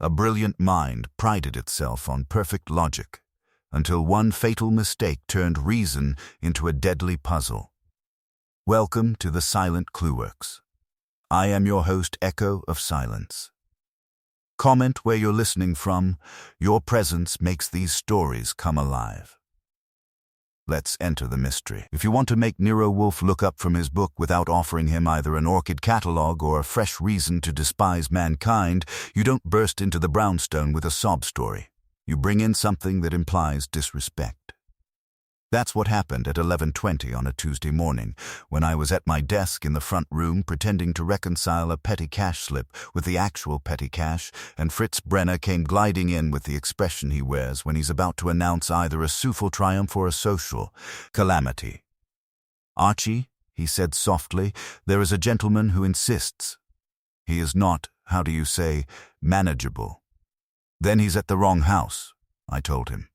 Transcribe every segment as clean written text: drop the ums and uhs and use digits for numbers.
A brilliant mind prided itself on perfect logic, until one fatal mistake turned reason into a deadly puzzle. Welcome to the Silent Clueworks. I am your host, Echo of Silence. Comment where you're listening from. Your presence makes these stories come alive. Let's enter the mystery. If you want to make Nero Wolfe look up from his book without offering him either an orchid catalogue or a fresh reason to despise mankind, you don't burst into the brownstone with a sob story. You bring in something that implies disrespect. That's what happened at 11:20 on a Tuesday morning, when I was at my desk in the front room pretending to reconcile a petty cash slip with the actual petty cash, and Fritz Brenner came gliding in with the expression he wears when he's about to announce either a souffle triumph or a social calamity. "Archie," he said softly, "there is a gentleman who insists. He is not, how do you say, manageable." "Then he's at the wrong house," I told him.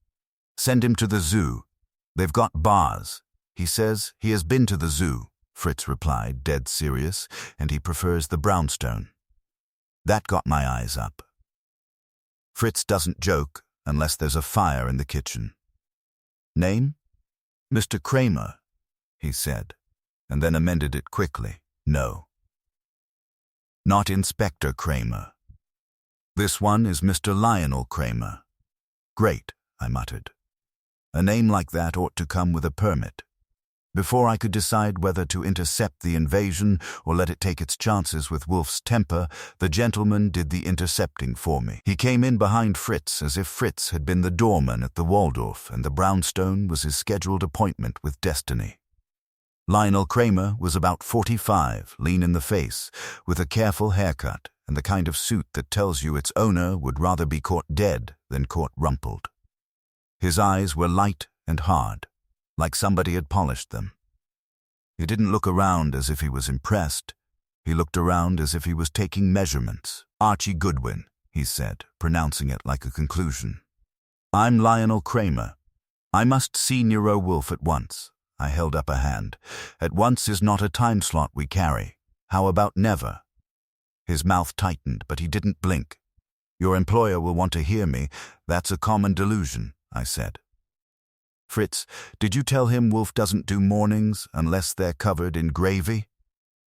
"Send him to the zoo. They've got bars. He says he has been to the zoo," Fritz replied, dead serious, "and he prefers the brownstone." That got my eyes up. Fritz doesn't joke unless there's a fire in the kitchen. "Name? Mr. Kramer," he said, and then amended it quickly. "No. Not Inspector Kramer. This one is Mr. Lionel Kramer." "Great," I muttered. A name like that ought to come with a permit. Before I could decide whether to intercept the invasion or let it take its chances with Wolfe's temper, the gentleman did the intercepting for me. He came in behind Fritz as if Fritz had been the doorman at the Waldorf and the brownstone was his scheduled appointment with destiny. Lionel Kramer was about 45, lean in the face, with a careful haircut and the kind of suit that tells you its owner would rather be caught dead than caught rumpled. His eyes were light and hard, like somebody had polished them. He didn't look around as if he was impressed. He looked around as if he was taking measurements. "Archie Goodwin," he said, pronouncing it like a conclusion. "I'm Lionel Kramer. I must see Nero Wolfe at once." I held up a hand. "At once is not a time slot we carry. How about never?" His mouth tightened, but he didn't blink. "Your employer will want to hear me. That's a common delusion," I said. "Fritz, did you tell him Wolfe doesn't do mornings unless they're covered in gravy?"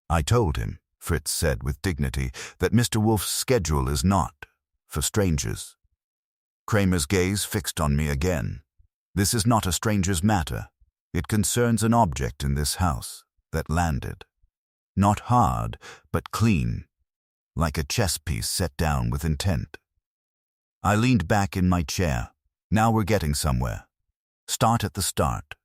"I told him," Fritz said with dignity, "that Mr. Wolfe's schedule is not for strangers." Kramer's gaze fixed on me again. "This is not a stranger's matter. It concerns an object in this house that landed. Not hard, but clean, like a chess piece set down with intent." I leaned back in my chair. "Now we're getting somewhere. Start at the start.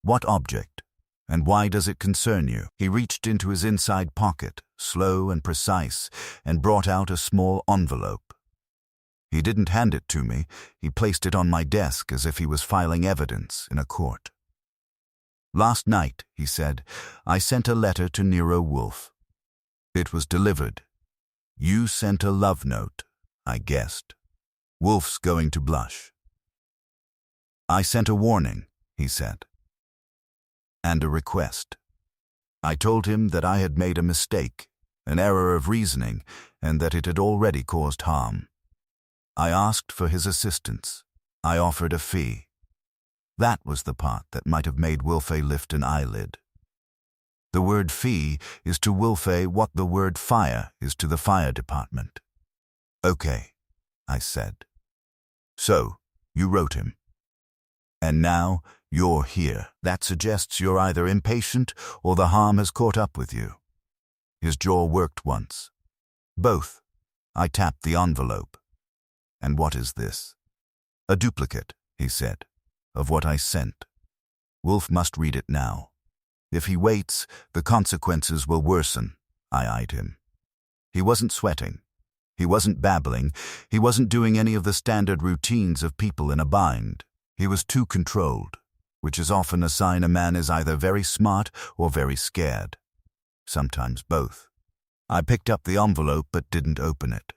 What object, and why does it concern you?" He reached into his inside pocket, slow and precise, and brought out a small envelope. He didn't hand it to me. He placed it on my desk as if he was filing evidence in a court. "Last night," he said, "I sent a letter to Nero Wolfe. It was delivered. You sent a love note," I guessed. "Wolfe's going to blush." "I sent a warning," he said, "and a request. I told him that I had made a mistake, an error of reasoning, and that it had already caused harm. I asked for his assistance. I offered a fee. That was the part that might have made Wolfe lift an eyelid. The word fee is to Wolfe what the word fire is to the fire department." "Okay," I said. "So, you wrote him. And now you're here. That suggests you're either impatient or the harm has caught up with you." His jaw worked once. "Both." I tapped the envelope. "And what is this?" "A duplicate," he said, "of what I sent. Wolfe must read it now. If he waits, the consequences will worsen." I eyed him. He wasn't sweating. He wasn't babbling. He wasn't doing any of the standard routines of people in a bind. He was too controlled, which is often a sign a man is either very smart or very scared. Sometimes both. I picked up the envelope but didn't open it.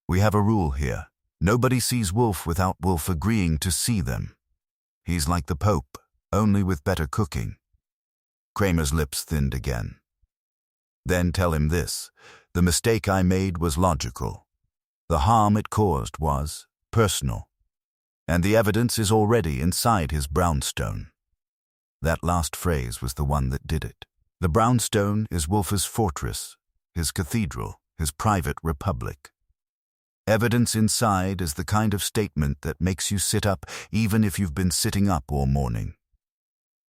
We have a rule here. Nobody sees Wolfe without Wolfe agreeing to see them. He's like the Pope, only with better cooking. Kramer's lips thinned again. "Then tell him this. The mistake I made was logical. The harm it caused was personal, and the evidence is already inside his brownstone. That last phrase was the one that did it. The brownstone is Wolfe's fortress, his cathedral, his private republic. Evidence inside is the kind of statement that makes you sit up even if you've been sitting up all morning.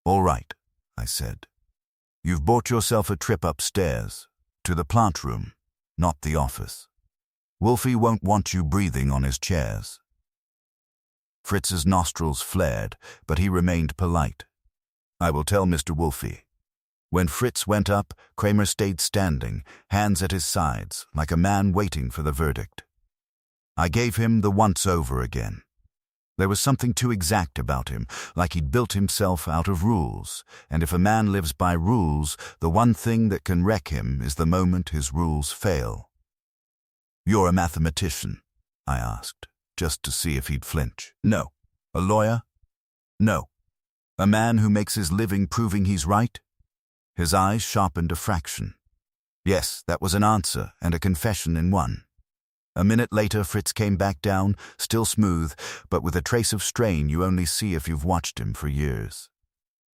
"All right," I said. "You've bought yourself a trip upstairs, to the plant room, not the office. Wolfe won't want you breathing on his chairs." Fritz's nostrils flared, but he remained polite. "I will tell Mr. Wolfe." When Fritz went up, Kramer stayed standing, hands at his sides, like a man waiting for the verdict. I gave him the once-over again. There was something too exact about him, like he'd built himself out of rules, and if a man lives by rules, the one thing that can wreck him is the moment his rules fail. "You're a mathematician?" I asked, just to see if he'd flinch. "No." "A lawyer?" "No." "A man who makes his living proving he's right?" His eyes sharpened a fraction. Yes, that was an answer and a confession in one. A minute later, Fritz came back down, still smooth, but with a trace of strain you only see if you've watched him for years.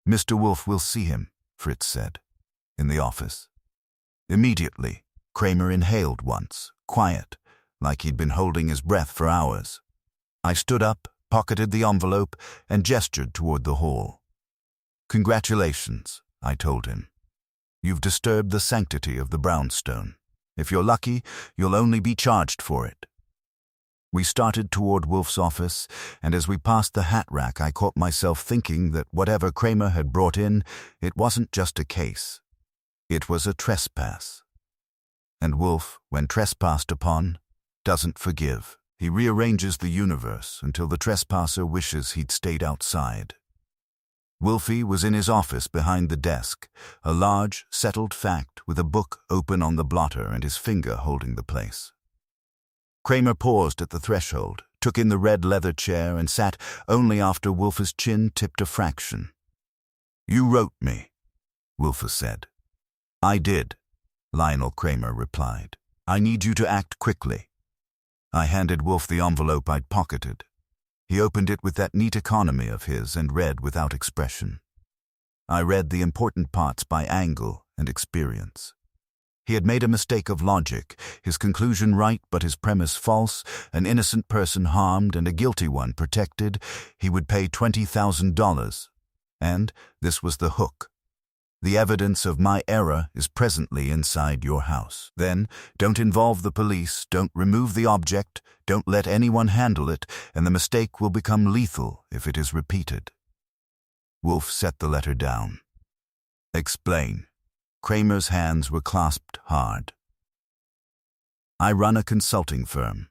"Mr. Wolfe will see him," Fritz said. "In the office." Immediately, Kramer inhaled once, quiet, like he'd been holding his breath for hours. I stood up, pocketed the envelope, and gestured toward the hall. "Congratulations," I told him. "You've disturbed the sanctity of the brownstone. If you're lucky, you'll only be charged for it." We started toward Wolfe's office, and as we passed the hat rack I caught myself thinking that whatever Kramer had brought in, it wasn't just a case. It was a trespass. And Wolfe, when trespassed upon, doesn't forgive. He rearranges the universe until the trespasser wishes he'd stayed outside. Wolfe was in his office behind the desk, a large, settled fact with a book open on the blotter and his finger holding the place. Kramer paused at the threshold, took in the red leather chair and sat only after Wolfe's chin tipped a fraction. "You wrote me," Wolfe said. "I did," Lionel Kramer replied. "I need you to act quickly." I handed Wolfe the envelope I'd pocketed. He opened it with that neat economy of his and read without expression. I read the important parts by angle and experience. He had made a mistake of logic, his conclusion right but his premise false, an innocent person harmed and a guilty one protected. He would pay $20,000. And this was the hook. "The evidence of my error is presently inside your house. Then, don't involve the police, don't remove the object, don't let anyone handle it, and the mistake will become lethal if it is repeated." Wolfe set the letter down. "Explain." Kramer's hands were clasped hard. "I run a consulting firm.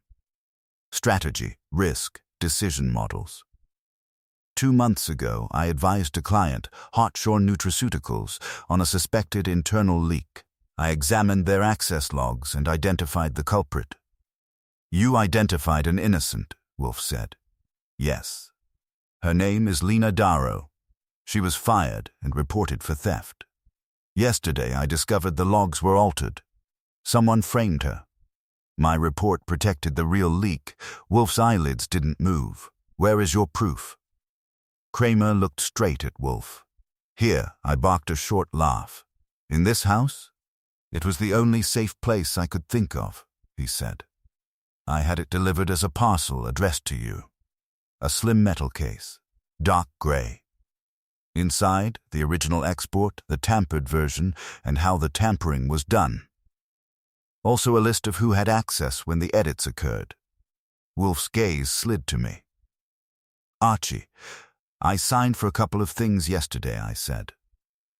Strategy, risk, decision models. 2 months ago, I advised a client, Hotshore Nutraceuticals, on a suspected internal leak. I examined their access logs and identified the culprit." "You identified an innocent," Wolfe said. "Yes. Her name is Lena Darrow. She was fired and reported for theft. Yesterday, I discovered the logs were altered. Someone framed her. My report protected the real leak. Wolfe's eyelids didn't move. Where is your proof?" Kramer looked straight at Wolfe. "Here," I barked a short laugh. "In this house?" "It was the only safe place I could think of," he said. "I had it delivered as a parcel addressed to you. A slim metal case, dark gray. Inside, the original export, the tampered version, and how the tampering was done. Also a list of who had access when the edits occurred." Wolfe's gaze slid to me. "Archie, I signed for a couple of things yesterday," I said.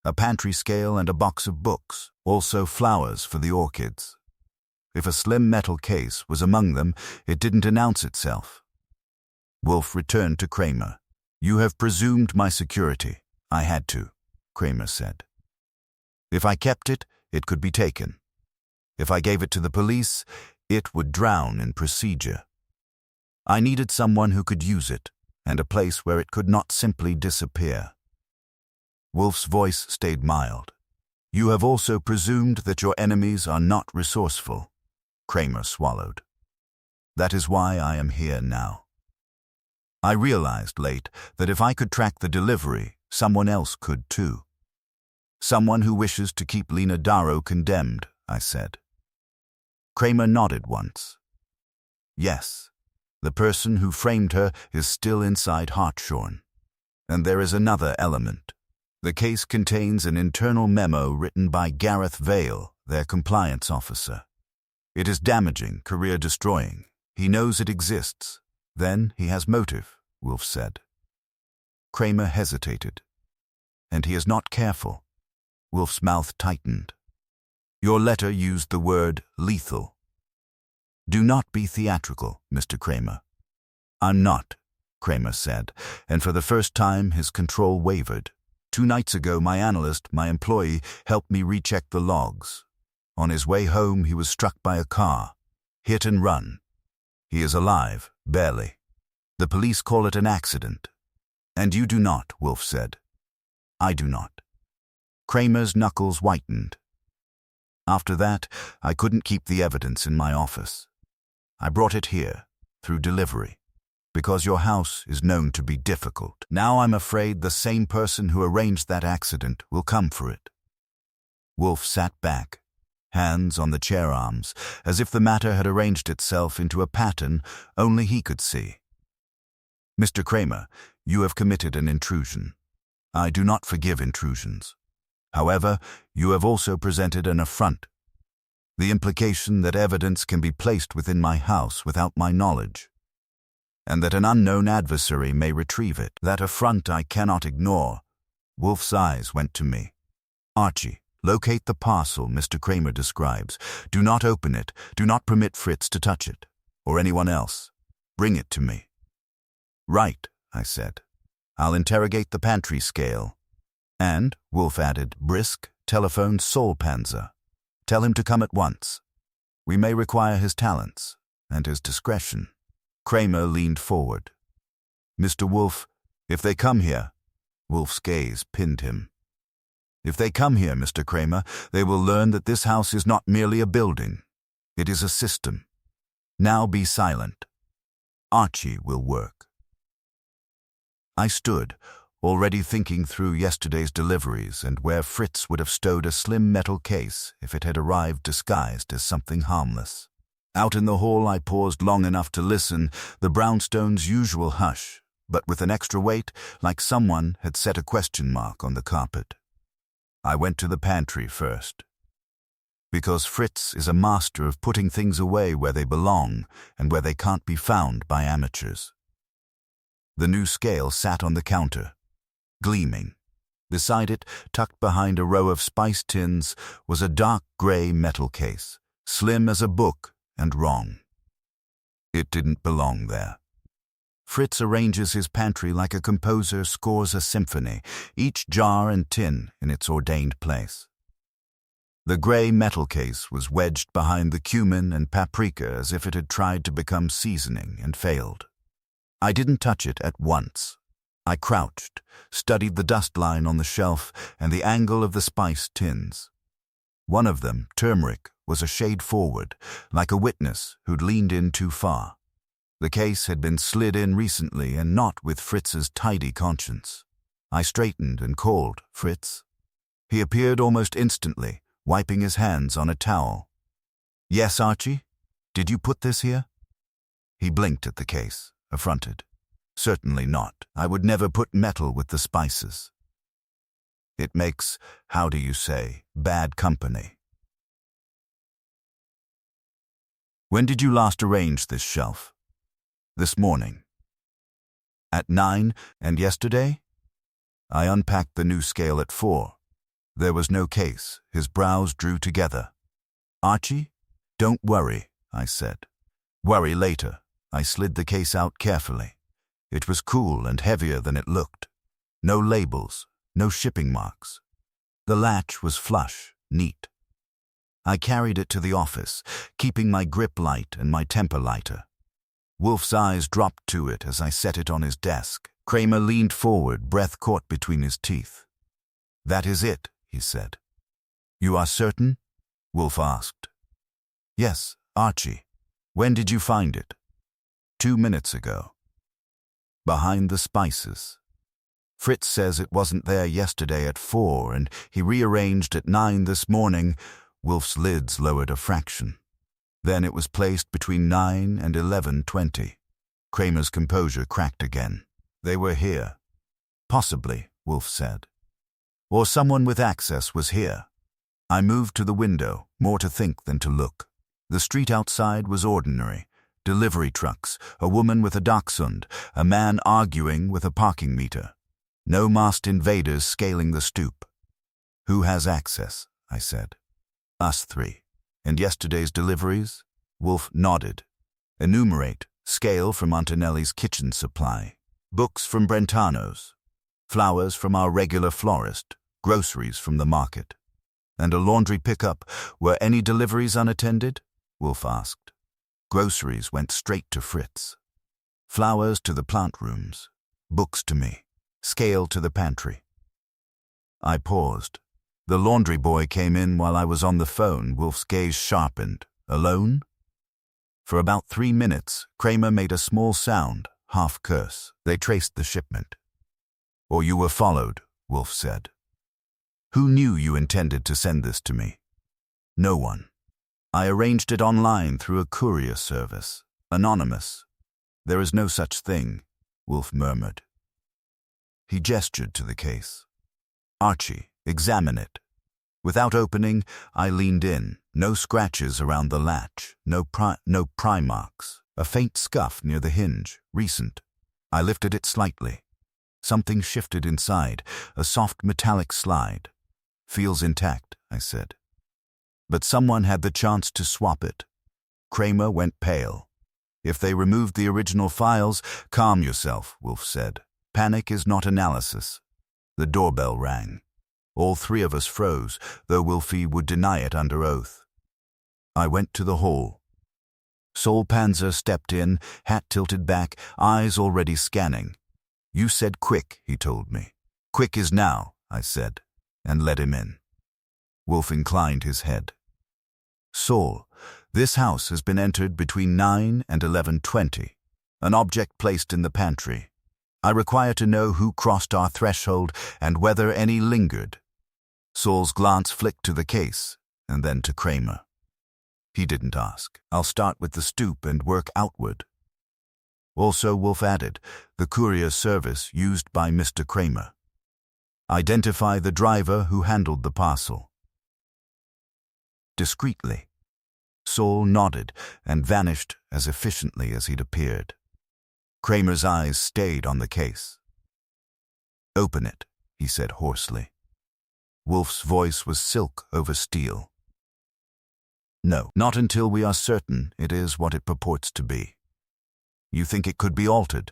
"A pantry scale and a box of books, also flowers for the orchids. If a slim metal case was among them, it didn't announce itself." Wolfe returned to Kramer. "You have presumed my security." "I had to," Kramer said. "If I kept it, it could be taken. If I gave it to the police, it would drown in procedure. I needed someone who could use it, and a place where it could not simply disappear." Wolfe's voice stayed mild. "You have also presumed that your enemies are not resourceful." Kramer swallowed. That is why I am here now. I realized late that if I could track the delivery, someone else could too. Someone who wishes to keep Lena Darrow condemned, I said. Kramer nodded once. Yes, the person who framed her is still inside Hartshorn. And there is another element. The case contains an internal memo written by Gareth Vale, their compliance officer. It is damaging, career-destroying. He knows it exists. Then he has motive, Wolfe said. Kramer hesitated. And he is not careful. Wolfe's mouth tightened. Your letter used the word lethal. Do not be theatrical, Mr. Kramer. I'm not, Kramer said, and for the first time his control wavered. 2 nights ago, my analyst, my employee, helped me recheck the logs. On his way home, he was struck by a car. Hit and run. He is alive, barely. The police call it an accident. And you do not, Wolfe said. I do not. Kramer's knuckles whitened. After that, I couldn't keep the evidence in my office. I brought it here, through delivery, because your house is known to be difficult. Now I'm afraid the same person who arranged that accident will come for it. Wolfe sat back, hands on the chair arms, as if the matter had arranged itself into a pattern only he could see. Mr. Kramer, you have committed an intrusion. I do not forgive intrusions. However, you have also presented an affront. The implication that evidence can be placed within my house without my knowledge, and that an unknown adversary may retrieve it. That affront I cannot ignore. Wolfe's eyes went to me. Archie, locate the parcel Mr. Kramer describes. Do not open it. Do not permit Fritz to touch it, or anyone else. Bring it to me. Right, I said. I'll interrogate the pantry scale. And, Wolfe added, brisk, telephone Solpanzer. Tell him to come at once. We may require his talents and his discretion. Kramer leaned forward. Mr. Wolfe, if they come here, Wolfe's gaze pinned him. If they come here, Mr. Kramer, they will learn that this house is not merely a building. It is a system. Now be silent. Archie will work. I stood, already thinking through yesterday's deliveries and where Fritz would have stowed a slim metal case if it had arrived disguised as something harmless. Out in the hall I paused long enough to listen, the brownstone's usual hush, but with an extra weight, like someone had set a question mark on the carpet. I went to the pantry first. Because Fritz is a master of putting things away where they belong and where they can't be found by amateurs. The new scale sat on the counter, gleaming. Beside it, tucked behind a row of spice tins, was a dark gray metal case, slim as a book and wrong. It didn't belong there. Fritz arranges his pantry like a composer scores a symphony, each jar and tin in its ordained place. The gray metal case was wedged behind the cumin and paprika as if it had tried to become seasoning and failed. I didn't touch it at once. I crouched, studied the dust line on the shelf and the angle of the spice tins. One of them, turmeric, was a shade forward, like a witness who'd leaned in too far. The case had been slid in recently and not with Fritz's tidy conscience. I straightened and called, Fritz. He appeared almost instantly, wiping his hands on a towel. Yes, Archie? Did you put this here? He blinked at the case, affronted. Certainly not. I would never put metal with the spices. It makes, how do you say, bad company. When did you last arrange this shelf? This morning. At 9, and yesterday? I unpacked the new scale at 4. There was no case. His brows drew together. Archie? Don't worry, I said. Worry later. I slid the case out carefully. It was cool and heavier than it looked. No labels, no shipping marks. The latch was flush, neat. I carried it to the office, keeping my grip light and my temper lighter. Wolfe's eyes dropped to it as I set it on his desk. Kramer leaned forward, breath caught between his teeth. That is it, he said. You are certain? Wolfe asked. Yes, Archie. When did you find it? 2 minutes ago. Behind the spices. Fritz says it wasn't there yesterday at 4 and he rearranged at 9 this morning. Wolfe's lids lowered a fraction. Then it was placed between 9 and 11:20. Kramer's composure cracked again. They were here. Possibly, Wolfe said. Or someone with access was here. I moved to the window, more to think than to look. The street outside was ordinary. Delivery trucks, a woman with a dachshund, a man arguing with a parking meter. No masked invaders scaling the stoop. Who has access? I said. Us three. And yesterday's deliveries? Wolfe nodded. Enumerate. Scale from Antonelli's kitchen supply. Books from Brentano's. Flowers from our regular florist. Groceries from the market. And a laundry pickup. Were any deliveries unattended? Wolfe asked. Groceries went straight to Fritz. Flowers to the plant rooms. Books to me. Scale to the pantry. I paused. The laundry boy came in while I was on the phone. Wolfe's gaze sharpened. Alone? For about 3 minutes, Kramer made a small sound, half curse. They traced the shipment. Or you were followed, Wolfe said. Who knew you intended to send this to me? No one. I arranged it online through a courier service. Anonymous. There is no such thing, Wolfe murmured. He gestured to the case. Archie, examine it. Without opening, I leaned in. No scratches around the latch, no pry marks. A faint scuff near the hinge, recent. I lifted it slightly. Something shifted inside, a soft metallic slide. Feels intact, I said. But someone had the chance to swap it. Kramer went pale. If they removed the original files, calm yourself, Wolfe said. Panic is not analysis. The doorbell rang. All three of us froze, though Wolfe would deny it under oath. I went to the hall. Sol Panzer stepped in, hat tilted back, eyes already scanning. You said quick, he told me. Quick is now, I said, and let him in. Wolfe inclined his head. Sol, this house has been entered between 9 and 11:20. An object placed in the pantry. I require to know who crossed our threshold and whether any lingered. Sol's glance flicked to the case, and then to Kramer. He didn't ask. I'll start with the stoop and work outward. Also, Wolfe added, the courier service used by Mr. Kramer. Identify the driver who handled the parcel. Discreetly. Sol nodded and vanished as efficiently as he'd appeared. Kramer's eyes stayed on the case. Open it, he said hoarsely. Wolfe's voice was silk over steel. No, not until we are certain it is what it purports to be. You think it could be altered?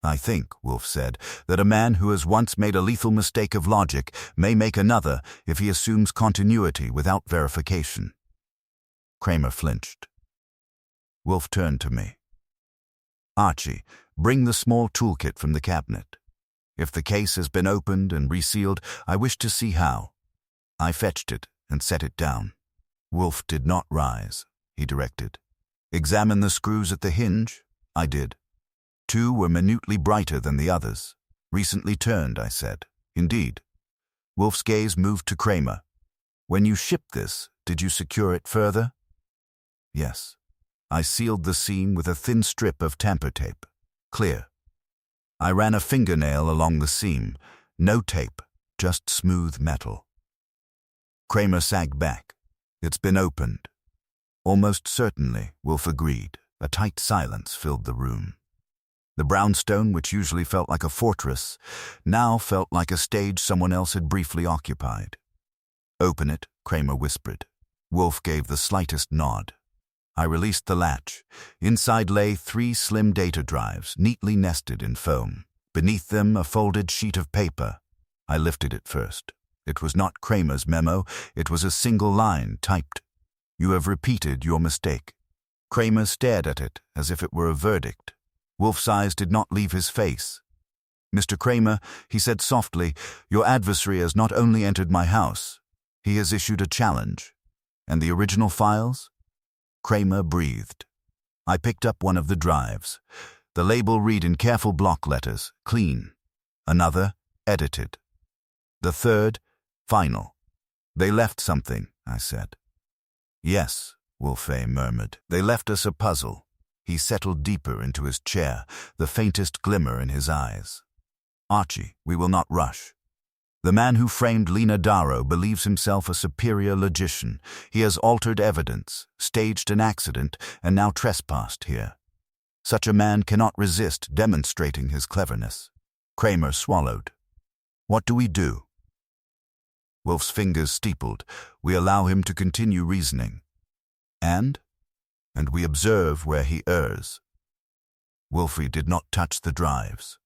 I think, Wolfe said, that a man who has once made a lethal mistake of logic may make another if he assumes continuity without verification. Kramer flinched. Wolfe turned to me. Archie, bring the small toolkit from the cabinet. If the case has been opened and resealed, I wish to see how. I fetched it and set it down. Wolfe did not rise, he directed. Examine the screws at the hinge. I did. 2 were minutely brighter than the others. Recently turned, I said. Indeed. Wolfe's gaze moved to Kramer. When you shipped this, did you secure it further? Yes. I sealed the seam with a thin strip of tamper tape. Clear. I ran a fingernail along the seam. No tape, just smooth metal. Kramer sagged back. It's been opened. Almost certainly, Wolfe agreed. A tight silence filled the room. The brownstone, which usually felt like a fortress, now felt like a stage someone else had briefly occupied. Open it, Kramer whispered. Wolfe gave the slightest nod. I released the latch. Inside lay 3 slim data drives, neatly nested in foam. Beneath them, a folded sheet of paper. I lifted it first. It was not Kramer's memo. It was a single line, typed. You have repeated your mistake. Kramer stared at it as if it were a verdict. Wolfe's eyes did not leave his face. Mr. Kramer, he said softly, your adversary has not only entered my house, he has issued a challenge. And the original files? Kramer breathed. I picked up one of the drives. The label read in careful block letters, clean. Another, edited. The third, final. They left something, I said. Yes, Wolfe murmured. They left us a puzzle. He settled deeper into his chair, the faintest glimmer in his eyes. Archie, we will not rush. The man who framed Lena Darrow believes himself a superior logician. He has altered evidence, staged an accident, and now trespassed here. Such a man cannot resist demonstrating his cleverness. Kramer swallowed. What do we do? Wolfe's fingers steepled. We allow him to continue reasoning. And we observe where he errs. Wolfe did not touch the drives.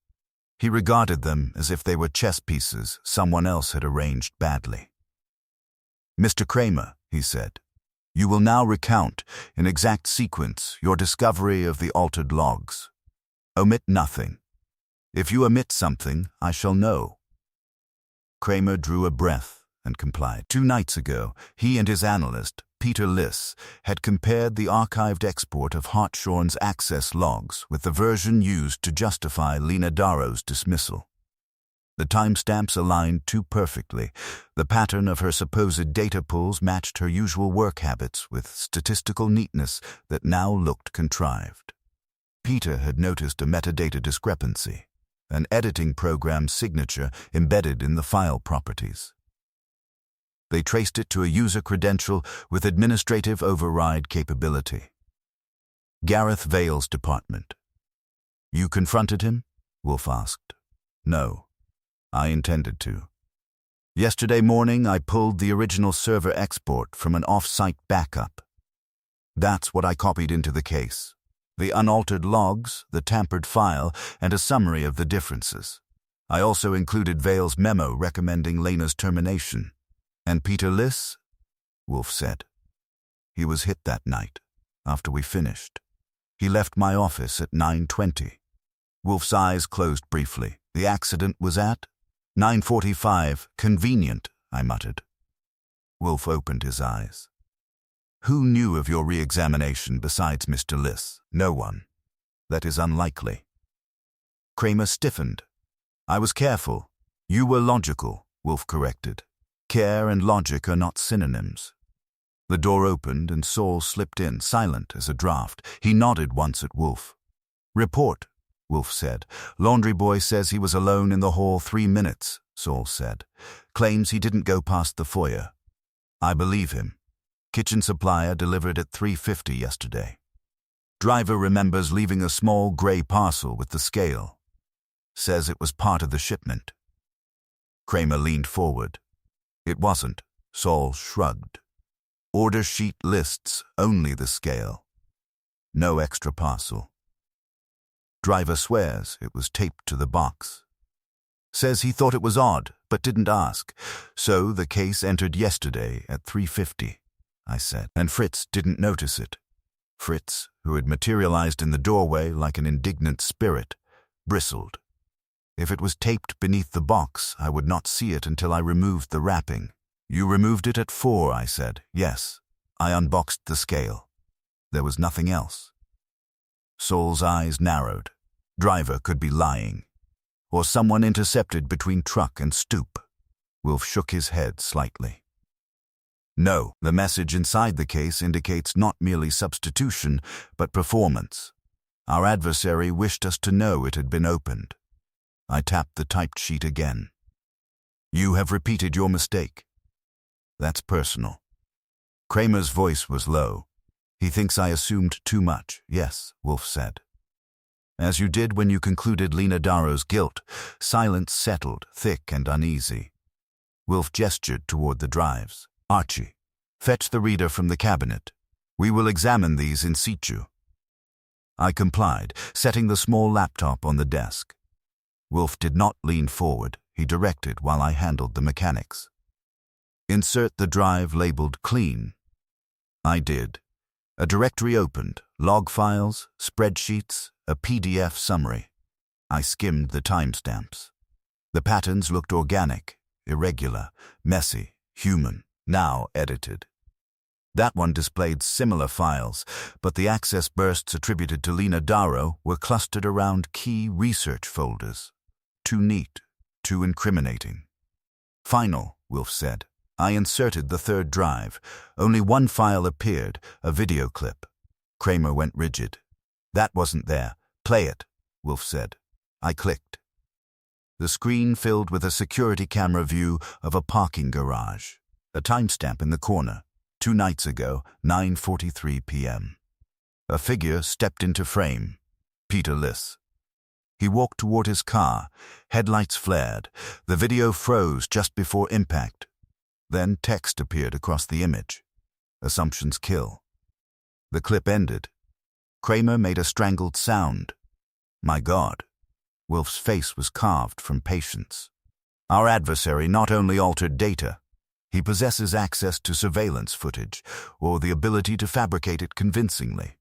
He regarded them as if they were chess pieces someone else had arranged badly. Mr. Kramer, he said, you will now recount, in exact sequence, your discovery of the altered logs. Omit nothing. If you omit something, I shall know. Kramer drew a breath and complied. 2 nights ago, he and his analyst, Peter Liss, had compared the archived export of Hartshorn's access logs with the version used to justify Lena Darrow's dismissal. The timestamps aligned too perfectly. The pattern of her supposed data pulls matched her usual work habits with statistical neatness that now looked contrived. Peter had noticed a metadata discrepancy, an editing program's signature embedded in the file properties. They traced it to a user credential with administrative override capability. Gareth Vale's department. You confronted him? Wolfe asked. No. I intended to. Yesterday morning, I pulled the original server export from an off-site backup. That's what I copied into the case. The unaltered logs, the tampered file, and a summary of the differences. I also included Vale's memo recommending Lena's termination. And Peter Liss? Wolfe said. He was hit that night, after we finished. He left my office at 9:20. Wolfe's eyes closed briefly. The accident was at 9:45. Convenient, I muttered. Wolfe opened his eyes. Who knew of your re-examination besides Mr. Liss? No one. That is unlikely. Kramer stiffened. I was careful. You were logical, Wolfe corrected. Care and logic are not synonyms. The door opened and Saul slipped in, silent as a draft. He nodded once at Wolfe. Report, Wolfe said. Laundry boy says he was alone in the hall 3 minutes, Saul said. Claims he didn't go past the foyer. I believe him. Kitchen supplier delivered at 3:50 yesterday. Driver remembers leaving a small gray parcel with the scale. Says it was part of the shipment. Kramer leaned forward. It wasn't. Saul shrugged. Order sheet lists only the scale. No extra parcel. Driver swears it was taped to the box. Says he thought it was odd, but didn't ask. So the case entered yesterday at 3:50, I said. And Fritz didn't notice it. Fritz, who had materialized in the doorway like an indignant spirit, bristled. If it was taped beneath the box, I would not see it until I removed the wrapping. You removed it at 4, I said. Yes. I unboxed the scale. There was nothing else. Saul's eyes narrowed. Driver could be lying. Or someone intercepted between truck and stoop. Wolfe shook his head slightly. No, the message inside the case indicates not merely substitution, but performance. Our adversary wished us to know it had been opened. I tapped the typed sheet again. You have repeated your mistake. That's personal. Kramer's voice was low. He thinks I assumed too much. Yes, Wolfe said. As you did when you concluded Lena Darrow's guilt, silence settled, thick and uneasy. Wolfe gestured toward the drives. Archie, fetch the reader from the cabinet. We will examine these in situ. I complied, setting the small laptop on the desk. Wolfe did not lean forward. He directed while I handled the mechanics. Insert the drive labeled clean. I did. A directory opened, log files, spreadsheets, a PDF summary. I skimmed the timestamps. The patterns looked organic, irregular, messy, human, now edited. That one displayed similar files, but the access bursts attributed to Lena Darrow were clustered around key research folders. Too neat, too incriminating. Final, Wolfe said. I inserted the third drive. Only one file appeared, a video clip. Kramer went rigid. That wasn't there. Play it, Wolfe said. I clicked. The screen filled with a security camera view of a parking garage. A timestamp in the corner. 2 nights ago, 9:43 p.m. A figure stepped into frame. Peter Liss. He walked toward his car. Headlights flared. The video froze just before impact. Then text appeared across the image. Assumptions kill. The clip ended. Kramer made a strangled sound. My God. Wolfe's face was carved from patience. Our adversary not only altered data, he possesses access to surveillance footage, or the ability to fabricate it convincingly.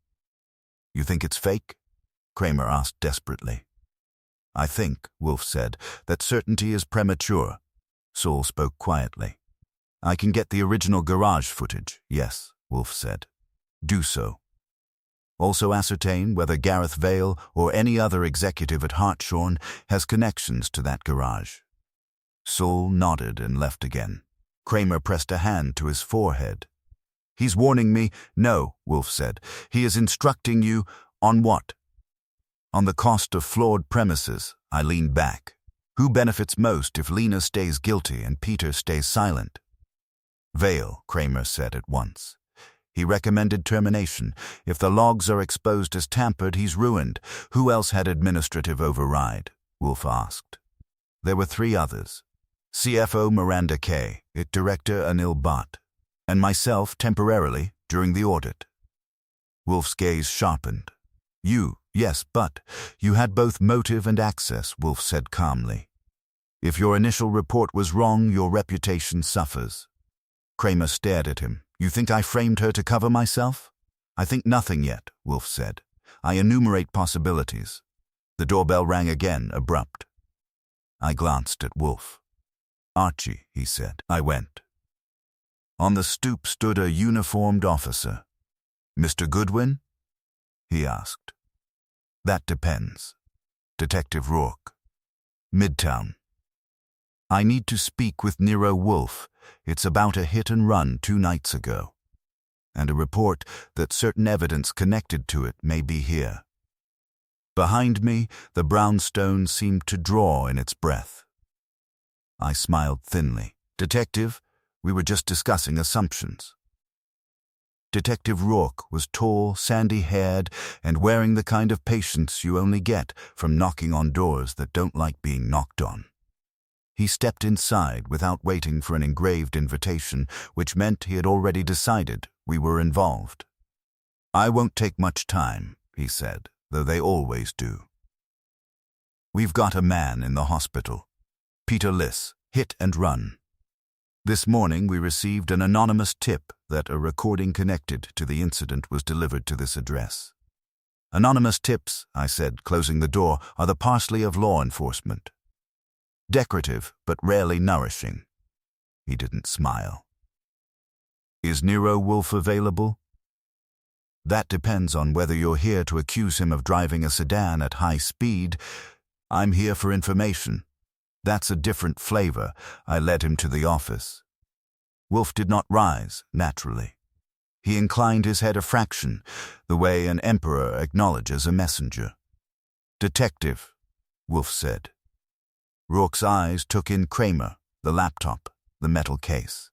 You think it's fake? Kramer asked desperately. I think, Wolfe said, that certainty is premature. Saul spoke quietly. I can get the original garage footage, yes, Wolfe said. Do so. Also ascertain whether Gareth Vale or any other executive at Hartshorn has connections to that garage. Saul nodded and left again. Kramer pressed a hand to his forehead. He's warning me. No, Wolfe said. He is instructing you on what? On the cost of flawed premises. I leaned back. Who benefits most if Lena stays guilty and Peter stays silent? Vale, Kramer said at once. He recommended termination. If the logs are exposed as tampered, he's ruined. Who else had administrative override? Wolfe asked. There were 3 others. CFO Miranda Kay, IT Director Anil Bhatt, and myself temporarily during the audit. Wolfe's gaze sharpened. You, yes, but you had both motive and access, Wolfe said calmly. If your initial report was wrong, your reputation suffers. Kramer stared at him. You think I framed her to cover myself? I think nothing yet, Wolfe said. I enumerate possibilities. The doorbell rang again, abrupt. I glanced at Wolfe. Archie, he said. I went. On the stoop stood a uniformed officer. Mr. Goodwin? He asked. That depends. Detective Rourke. Midtown. I need to speak with Nero Wolfe. It's about a hit and run 2 nights ago. And a report that certain evidence connected to it may be here. Behind me, the brownstone seemed to draw in its breath. I smiled thinly. Detective, we were just discussing assumptions. Detective Rourke was tall, sandy-haired, and wearing the kind of patience you only get from knocking on doors that don't like being knocked on. He stepped inside without waiting for an engraved invitation, which meant he had already decided we were involved. I won't take much time, he said, though they always do. We've got a man in the hospital. Peter Liss, hit and run. This morning we received an anonymous tip that a recording connected to the incident was delivered to this address. Anonymous tips, I said, closing the door, are the parsley of law enforcement. Decorative, but rarely nourishing. He didn't smile. Is Nero Wolfe available? That depends on whether you're here to accuse him of driving a sedan at high speed. I'm here for information. That's a different flavor. I led him to the office. Wolfe did not rise, naturally. He inclined his head a fraction, the way an emperor acknowledges a messenger. Detective, Wolfe said. Rourke's eyes took in Kramer, the laptop, the metal case.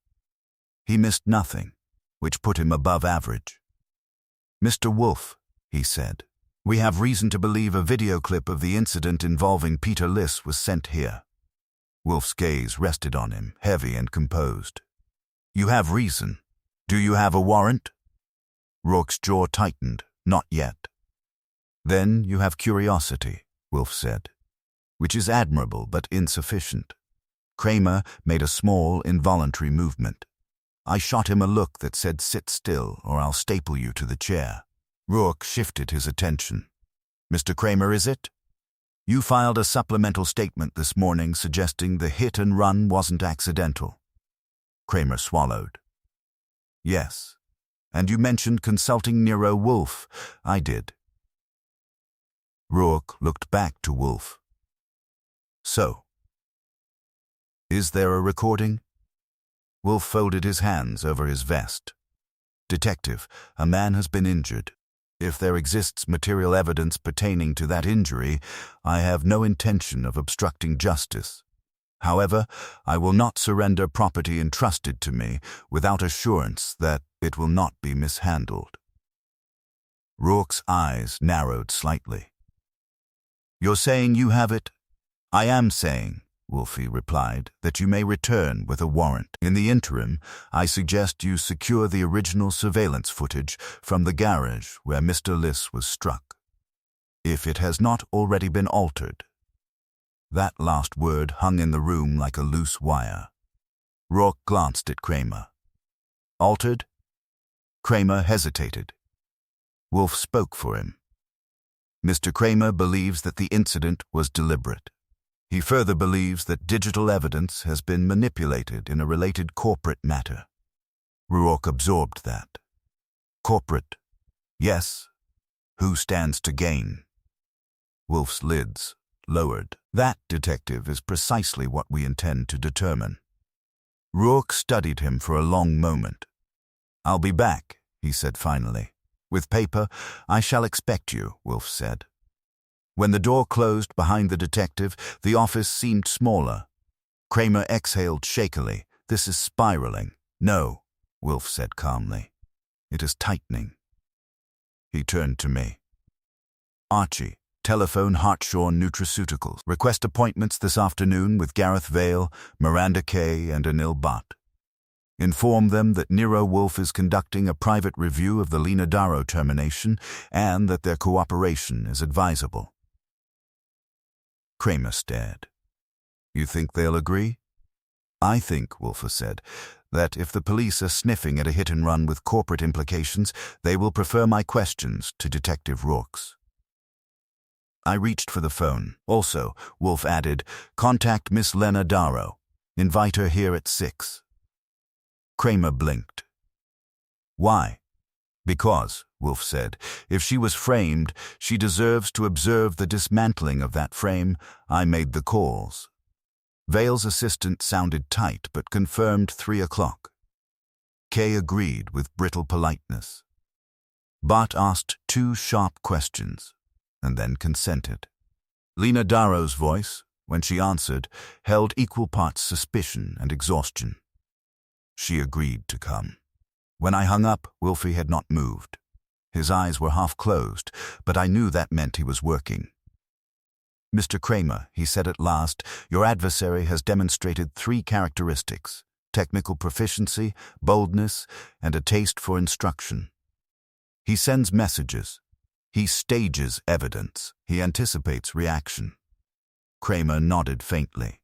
He missed nothing, which put him above average. Mr. Wolfe, he said, we have reason to believe a video clip of the incident involving Peter Liss was sent here. Wolfe's gaze rested on him, heavy and composed. You have reason. Do you have a warrant? Rourke's jaw tightened. Not yet. Then you have curiosity, Wolfe said, which is admirable but insufficient. Kramer made a small, involuntary movement. I shot him a look that said, sit still, or I'll staple you to the chair. Rourke shifted his attention. Mr. Kramer, is it? You filed a supplemental statement this morning suggesting the hit and run wasn't accidental. Kramer swallowed. Yes. And you mentioned consulting Nero Wolfe. I did. Rourke looked back to Wolfe. So, is there a recording? Wolfe folded his hands over his vest. Detective, a man has been injured. If there exists material evidence pertaining to that injury, I have no intention of obstructing justice. However, I will not surrender property entrusted to me without assurance that it will not be mishandled. Rourke's eyes narrowed slightly. You're saying you have it? I am saying, Wolfe replied, that you may return with a warrant. In the interim, I suggest you secure the original surveillance footage from the garage where Mr. Liss was struck, if it has not already been altered. That last word hung in the room like a loose wire. Rourke glanced at Kramer. Altered? Kramer hesitated. Wolfe spoke for him. Mr. Kramer believes that the incident was deliberate. He further believes that digital evidence has been manipulated in a related corporate matter. Rourke absorbed that. Corporate? Yes. Who stands to gain? Wolfe's lids lowered. That, detective, is precisely what we intend to determine. Rourke studied him for a long moment. I'll be back, he said finally. With paper, I shall expect you, Wolfe said. When the door closed behind the detective, the office seemed smaller. Kramer exhaled shakily. This is spiraling. No, Wolfe said calmly. It is tightening. He turned to me. Archie, telephone Hartshorn Nutraceuticals. Request appointments this afternoon with Gareth Vale, Miranda Kay, and Anil Bhatt. Inform them that Nero Wolfe is conducting a private review of the Lena Darrow termination and that their cooperation is advisable. Kramer stared. You think they'll agree? I think, Wolfe said, that if the police are sniffing at a hit-and-run with corporate implications, they will prefer my questions to Detective Rourke's. I reached for the phone. Also, Wolfe added, contact Miss Lena Darrow. Invite her here at 6. Kramer blinked. Why? Because, Wolfe said, if she was framed, she deserves to observe the dismantling of that frame. I made the calls. Vale's assistant sounded tight but confirmed 3 o'clock. Kay agreed with brittle politeness. Bhatt asked 2 sharp questions and then consented. Lena Darrow's voice, when she answered, held equal parts suspicion and exhaustion. She agreed to come. When I hung up, Wolfe had not moved. His eyes were half closed, but I knew that meant he was working. Mr. Kramer, he said at last, your adversary has demonstrated 3 characteristics: technical proficiency, boldness, and a taste for instruction. He sends messages. He stages evidence. He anticipates reaction. Kramer nodded faintly.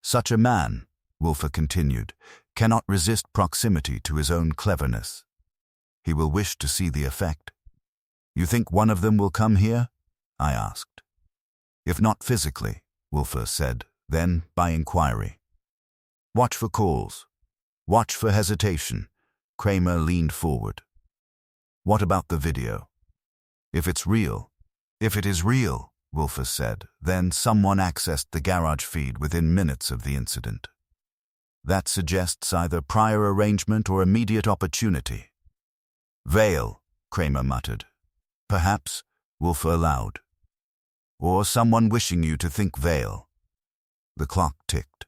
Such a man, Wolfe continued, cannot resist proximity to his own cleverness. He will wish to see the effect. You think one of them will come here? I asked. If not physically, Wolfe said, then by inquiry. Watch for calls. Watch for hesitation. Kramer leaned forward. What about the video? If it's real. If it is real, Wolfe said, then someone accessed the garage feed within minutes of the incident. That suggests either prior arrangement or immediate opportunity. Vale, Kramer muttered. Perhaps, Wolfe allowed. Or someone wishing you to think Vale. The clock ticked.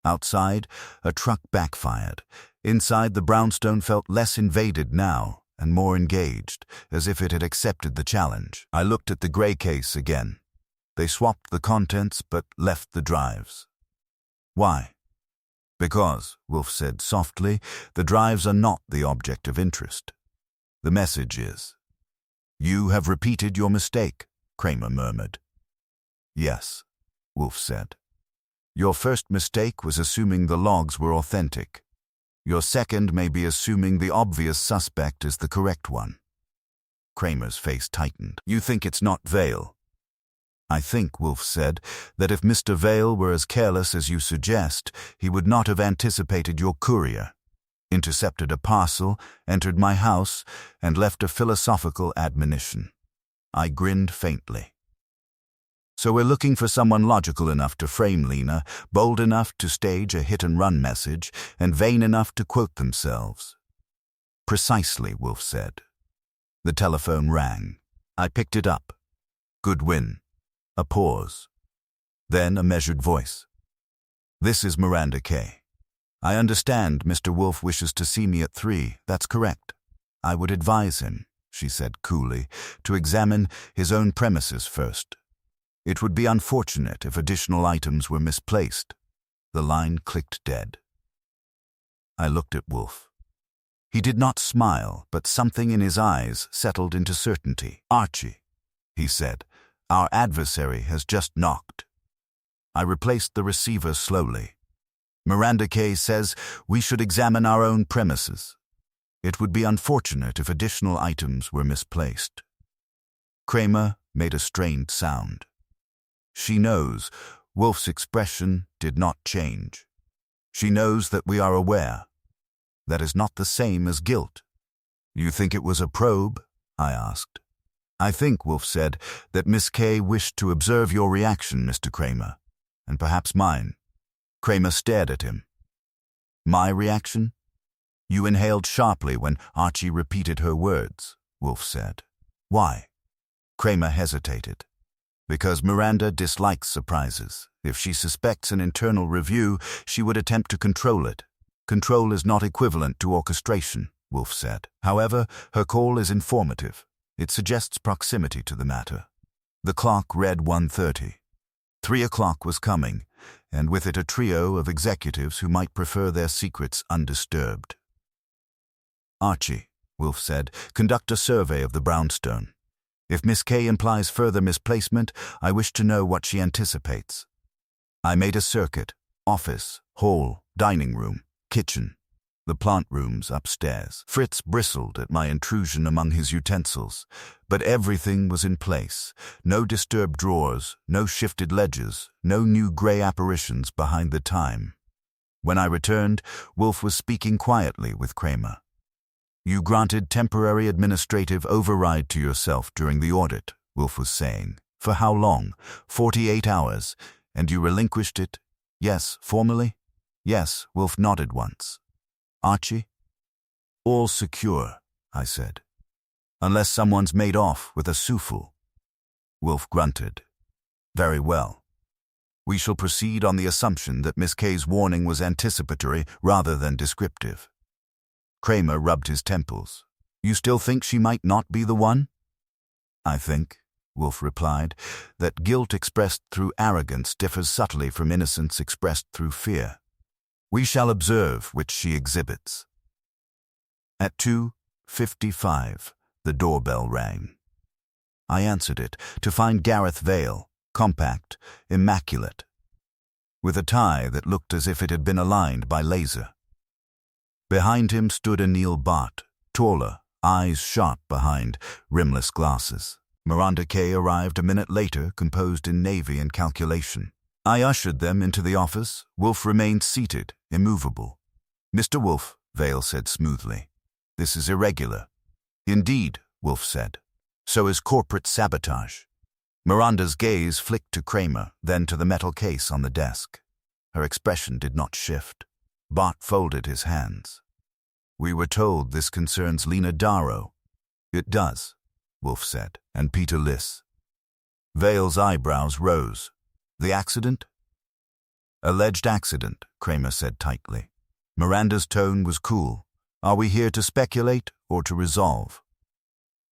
Outside, a truck backfired. Inside, the brownstone felt less invaded now and more engaged, as if it had accepted the challenge. I looked at the grey case again. They swapped the contents but left the drives. Why? Because, Wolfe said softly, the drives are not the object of interest. The message is. You have repeated your mistake, Kramer murmured. Yes, Wolfe said. Your first mistake was assuming the logs were authentic. Your second may be assuming the obvious suspect is the correct one. Kramer's face tightened. You think it's not Vale? I think, Wolfe said, that if Mr. Vale were as careless as you suggest, he would not have anticipated your courier. intercepted a parcel, entered my house, and left a philosophical admonition. I grinned faintly. So we're looking for someone logical enough to frame Lena, bold enough to stage a hit-and-run message, and vain enough to quote themselves. Precisely, Wolfe said. The telephone rang. I picked it up. Goodwin. A pause. Then a measured voice. This is Miranda Kay. I understand Mr. Wolfe wishes to see me at 3. That's correct. I would advise him, she said coolly, to examine his own premises first. It would be unfortunate if additional items were misplaced. The line clicked dead. I looked at Wolfe. He did not smile, but something in his eyes settled into certainty. Archie, he said, our adversary has just knocked. I replaced the receiver slowly. Miranda Kay says we should examine our own premises. It would be unfortunate if additional items were misplaced. Kramer made a strained sound. She knows. Wolfe's expression did not change. She knows that we are aware. That is not the same as guilt. You think it was a probe? I asked. I think, Wolfe said, that Miss Kay wished to observe your reaction, Mr. Kramer, and perhaps mine. Kramer stared at him. My reaction? You inhaled sharply when Archie repeated her words, Wolfe said. Why? Kramer hesitated. Because Miranda dislikes surprises. If she suspects an internal review, she would attempt to control it. Control is not equivalent to orchestration, Wolfe said. However, her call is informative. It suggests proximity to the matter. The clock read 1:30. 3 o'clock was coming, and with it a trio of executives who might prefer their secrets undisturbed. Archie, Wolfe said, conduct a survey of the brownstone. If Miss Kay implies further misplacement, I wish to know what she anticipates. I made a circuit: office, hall, dining room, kitchen, the plant rooms upstairs. Fritz bristled at my intrusion among his utensils, but everything was in place. No disturbed drawers, no shifted ledges, no new grey apparitions behind the time. When I returned, Wolfe was speaking quietly with Kramer. You granted temporary administrative override to yourself during the audit, Wolfe was saying. For how long? 48 hours. And you relinquished it? Yes, formally? Yes, Wolfe nodded once. Archie? All secure, I said. Unless someone's made off with a souffle. Wolfe grunted. Very well. We shall proceed on the assumption that Miss Kay's warning was anticipatory rather than descriptive. Kramer rubbed his temples. You still think she might not be the one? I think, Wolfe replied, that guilt expressed through arrogance differs subtly from innocence expressed through fear. We shall observe which she exhibits. At 2:55, the doorbell rang. I answered it to find Gareth Vale, compact, immaculate, with a tie that looked as if it had been aligned by laser. Behind him stood Anil Bhatt, taller, eyes sharp behind rimless glasses. Miranda Kay arrived a minute later, composed in navy and calculation. I ushered them into the office. Wolfe remained seated, immovable. Mr. Wolfe, Vale said smoothly. This is irregular. Indeed, Wolfe said. So is corporate sabotage. Miranda's gaze flicked to Kramer, then to the metal case on the desk. Her expression did not shift. Bhatt folded his hands. We were told this concerns Lena Darrow. It does, Wolfe said, and Peter Liss. Vale's eyebrows rose. The accident? Alleged accident, Kramer said tightly. Miranda's tone was cool. Are we here to speculate or to resolve?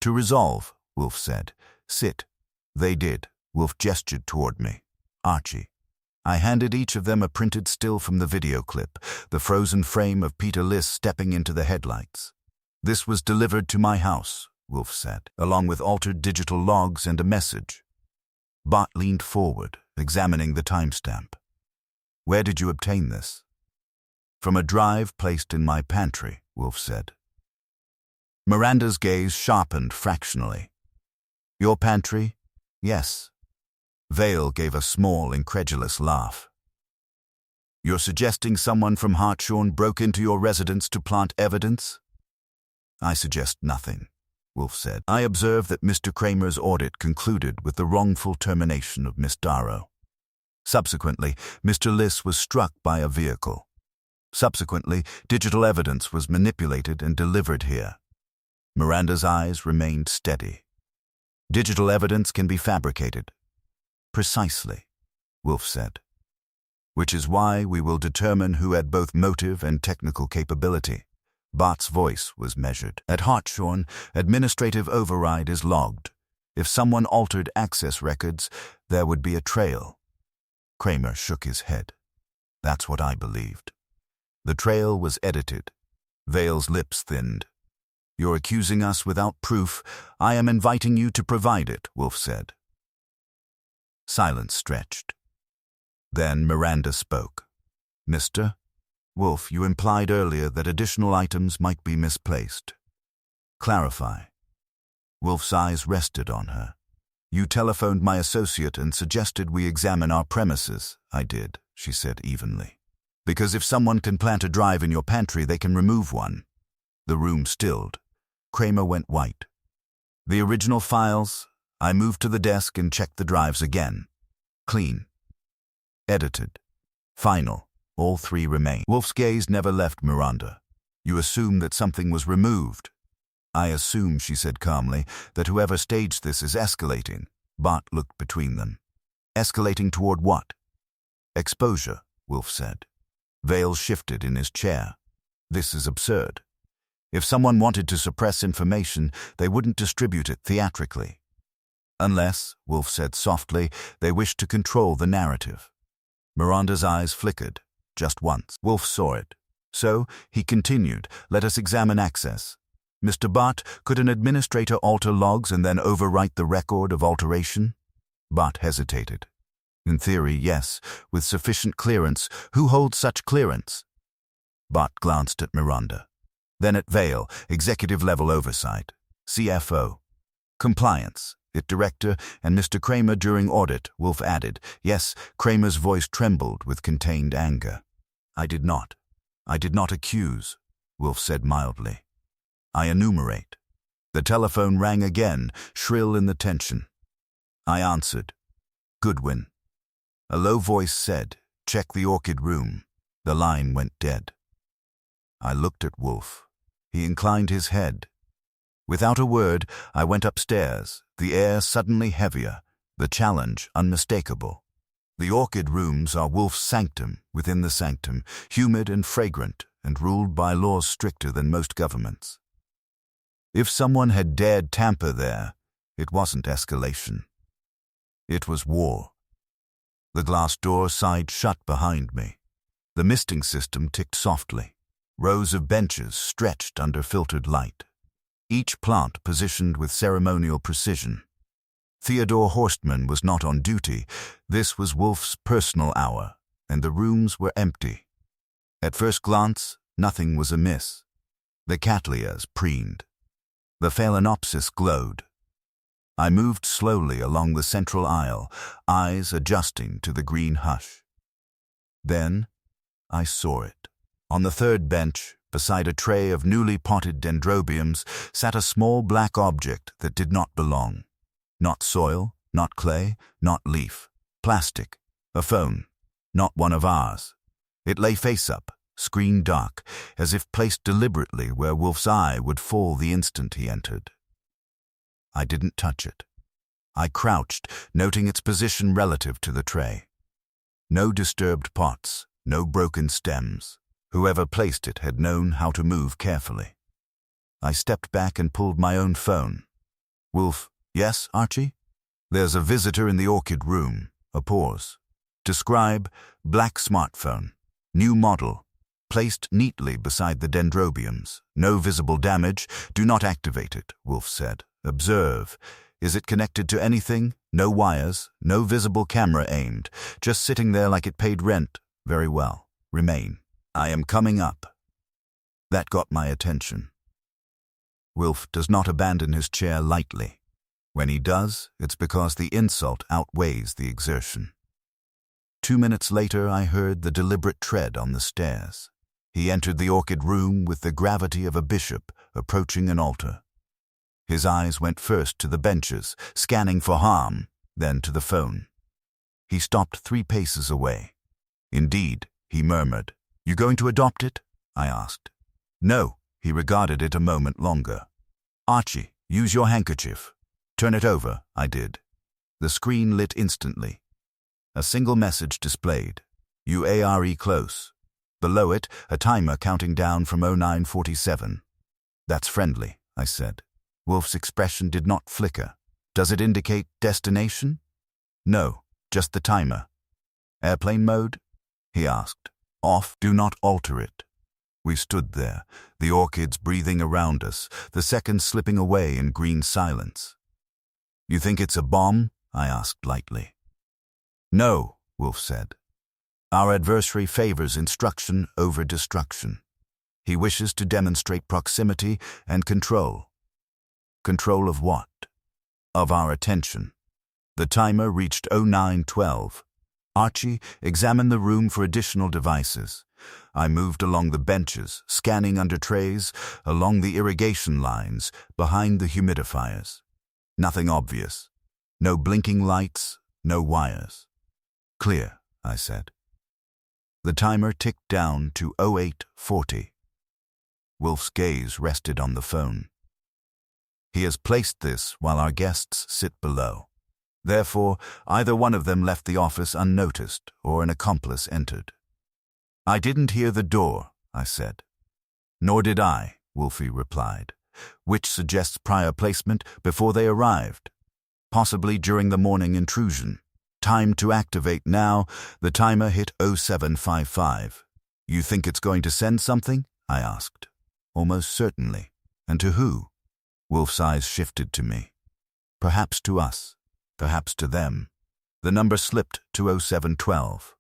To resolve, Wolfe said. Sit. They did. Wolfe gestured toward me. Archie. I handed each of them a printed still from the video clip, the frozen frame of Peter Liss stepping into the headlights. This was delivered to my house, Wolfe said, along with altered digital logs and a message. Bhatt leaned forward, examining the timestamp. Where did you obtain this? From a drive placed in my pantry, Wolfe said. Miranda's gaze sharpened fractionally. Your pantry? Yes. Vale gave a small, incredulous laugh. You're suggesting someone from Hartshorn broke into your residence to plant evidence? I suggest nothing, Wolfe said. I observe that Mr. Kramer's audit concluded with the wrongful termination of Miss Darrow. Subsequently, Mr. Liss was struck by a vehicle. Subsequently, digital evidence was manipulated and delivered here. Miranda's eyes remained steady. Digital evidence can be fabricated. Precisely, Wolfe said. Which is why we will determine who had both motive and technical capability. Bart's voice was measured. At Hartshorn, administrative override is logged. If someone altered access records, there would be a trail. Kramer shook his head. That's what I believed. The trail was edited. Vale's lips thinned. You're accusing us without proof. I am inviting you to provide it, Wolfe said. Silence stretched. Then Miranda spoke. Mr. Wolfe, you implied earlier that additional items might be misplaced. Clarify. Wolfe's eyes rested on her. You telephoned my associate and suggested we examine our premises. I did, she said evenly. Because if someone can plant a drive in your pantry, they can remove one. The room stilled. Kramer went white. The original files, I moved to the desk and checked the drives again. Clean. Edited. Final. All three remain. Wolfe's gaze never left Miranda. You assume that something was removed. I assume, she said calmly, that whoever staged this is escalating. Bart looked between them. Escalating toward what? Exposure, Wolfe said. Vale shifted in his chair. This is absurd. If someone wanted to suppress information, they wouldn't distribute it theatrically. Unless, Wolfe said softly, they wished to control the narrative. Miranda's eyes flickered, just once. Wolfe saw it. So, he continued, let us examine access. Mr. Bart, could an administrator alter logs and then overwrite the record of alteration? Bart hesitated. In theory, yes, with sufficient clearance. Who holds such clearance? Bart glanced at Miranda. Then at Vale, executive-level oversight. CFO. Compliance. IT director and Mr. Kramer during audit, Wolfe added. Yes, Kramer's voice trembled with contained anger. I did not accuse, Wolfe said mildly. I enumerate. The telephone rang again, shrill in the tension. I answered. Goodwin. A low voice said, check the orchid room. The line went dead. I looked at Wolfe. He inclined his head. Without a word, I went upstairs, the air suddenly heavier, the challenge unmistakable. The orchid rooms are Wolfe's sanctum within the sanctum, humid and fragrant, and ruled by laws stricter than most governments. If someone had dared tamper there, it wasn't escalation. It was war. The glass door sighed shut behind me. The misting system ticked softly. Rows of benches stretched under filtered light. Each plant positioned with ceremonial precision. Theodore Horstman was not on duty. This was Wolfe's personal hour, and the rooms were empty. At first glance, nothing was amiss. The cattleyas preened. The phalaenopsis glowed. I moved slowly along the central aisle, eyes adjusting to the green hush. Then I saw it. On the third bench, beside a tray of newly potted dendrobiums, sat a small black object that did not belong. Not soil, not clay, not leaf. Plastic. A phone. Not one of ours. It lay face up, screen dark, as if placed deliberately where Wolfe's eye would fall the instant he entered. I didn't touch it. I crouched, noting its position relative to the tray. No disturbed pots, no broken stems. Whoever placed it had known how to move carefully. I stepped back and pulled my own phone. Wolfe, yes, Archie? There's a visitor in the orchid room. A pause. Describe, black smartphone. New model. Placed neatly beside the dendrobiums. No visible damage. Do not activate it, Wolfe said. Observe. Is it connected to anything? No wires. No visible camera aimed. Just sitting there like it paid rent. Very well. Remain. I am coming up. That got my attention. Wolfe does not abandon his chair lightly. When he does, it's because the insult outweighs the exertion. 2 minutes later, I heard the deliberate tread on the stairs. He entered the orchid room with the gravity of a bishop approaching an altar. His eyes went first to the benches, scanning for harm, then to the phone. He stopped 3 paces away. "Indeed," he murmured. "You going to adopt it?" I asked. "No." He regarded it a moment longer. "Archie, use your handkerchief." "Turn it over." I did. The screen lit instantly. A single message displayed. "You are close." Below it, a timer counting down from 0947. "That's friendly," I said. Wolfe's expression did not flicker. "Does it indicate destination?" "No, just the timer." "Airplane mode?" he asked. "Off, do not alter it." We stood there, the orchids breathing around us, the seconds slipping away in green silence. "You think it's a bomb?" I asked lightly. "No," Wolfe said. "Our adversary favors instruction over destruction. He wishes to demonstrate proximity and control." "Control of what?" "Of our attention." The timer reached 0912. "Archie, examine the room for additional devices." I moved along the benches, scanning under trays, along the irrigation lines, behind the humidifiers. Nothing obvious. No blinking lights, no wires. "Clear," I said. The timer ticked down to 0840. Wolfe's gaze rested on the phone. "He has placed this while our guests sit below. Therefore, either one of them left the office unnoticed or an accomplice entered." "I didn't hear the door," I said. "Nor did I," Wolfe replied, "which suggests prior placement before they arrived, possibly during the morning intrusion. Time to activate now." The timer hit 0755. "You think it's going to send something?" I asked. "Almost certainly." "And to who?" Wolfe's eyes shifted to me. "Perhaps to us, perhaps to them." The number slipped to 0712.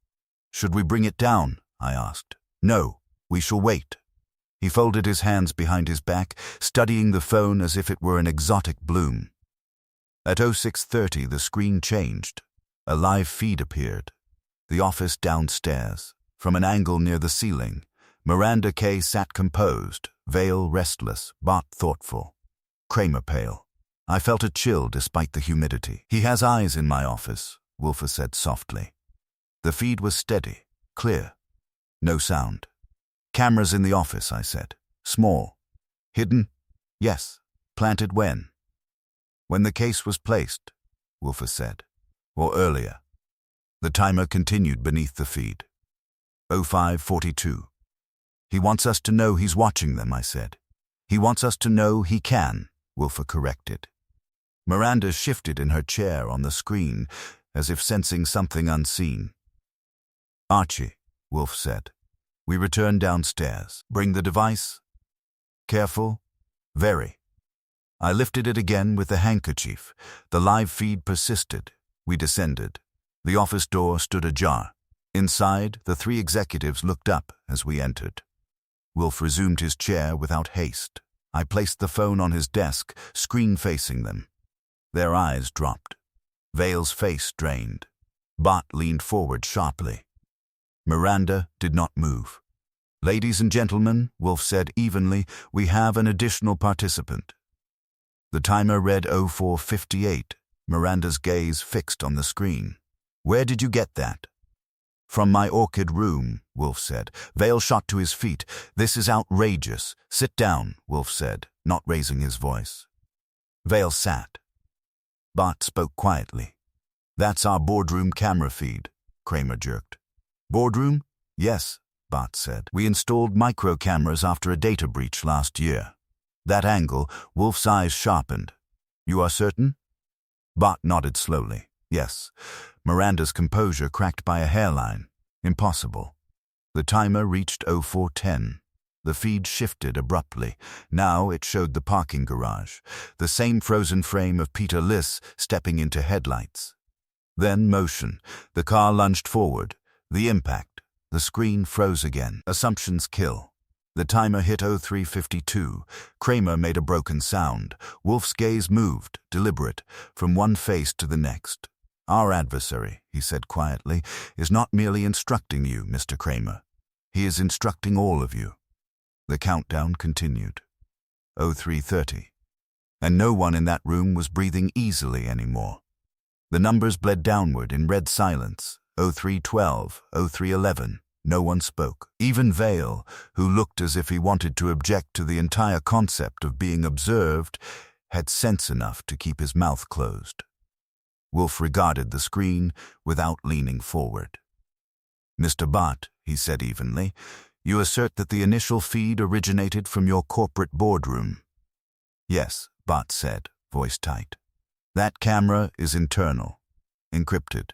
"Should we bring it down?" I asked. "No, we shall wait." He folded his hands behind his back, studying the phone as if it were an exotic bloom. At 0630, the screen changed. A live feed appeared. The office downstairs. From an angle near the ceiling, Miranda Kay sat composed, Vale restless, Bot thoughtful, Kramer pale. I felt a chill despite the humidity. "He has eyes in my office," Wolfe said softly. The feed was steady, clear. No sound. "Cameras in the office," I said. "Small." "Hidden?" "Yes." "Planted when?" "When the case was placed," Wolfe said. "Or earlier." The timer continued beneath the feed. 0542. "He wants us to know he's watching them," I said. "He wants us to know he can," Wolfe corrected. Miranda shifted in her chair on the screen, as if sensing something unseen. "Archie," Wolfe said. We returned downstairs. "Bring the device?" "Careful?" "Very." I lifted it again with the handkerchief. The live feed persisted. We descended. The office door stood ajar. Inside, the 3 executives looked up as we entered. Wolfe resumed his chair without haste. I placed the phone on his desk, screen facing them. Their eyes dropped. Vale's face strained. Bot leaned forward sharply. Miranda did not move. "Ladies and gentlemen," Wolfe said evenly, "we have an additional participant." The timer read 0458, Miranda's gaze fixed on the screen. "Where did you get that?" "From my orchid room," Wolfe said. Vale shot to his feet. "This is outrageous." "Sit down," Wolfe said, not raising his voice. Vale sat. Bot spoke quietly. "That's our boardroom camera feed," Kramer jerked. "Boardroom?" "Yes," Bot said. "We installed micro cameras after a data breach last year." That angle, Wolfe's eyes sharpened. "You are certain?" Bot nodded slowly. "Yes." Miranda's composure cracked by a hairline. "Impossible." The timer reached 0410. The feed shifted abruptly. Now it showed the parking garage, the same frozen frame of Peter Liss stepping into headlights. Then motion. The car lunged forward. The impact. The screen froze again. Assumptions kill. The timer hit 0352. Kramer made a broken sound. Wolfe's gaze moved, deliberate, from one face to the next. Our adversary, he said quietly, is not merely instructing you, Mr. Kramer. He is instructing all of you. The countdown continued. 03:30. And no one in that room was breathing easily anymore. The numbers bled downward in red silence. 03:12, 03:11. No one spoke. Even Vale, who looked as if he wanted to object to the entire concept of being observed, had sense enough to keep his mouth closed. Wolfe regarded the screen without leaning forward. Mr. Bott, he said evenly, you assert that the initial feed originated from your corporate boardroom. Yes, Bott said, voice tight. That camera is internal, encrypted,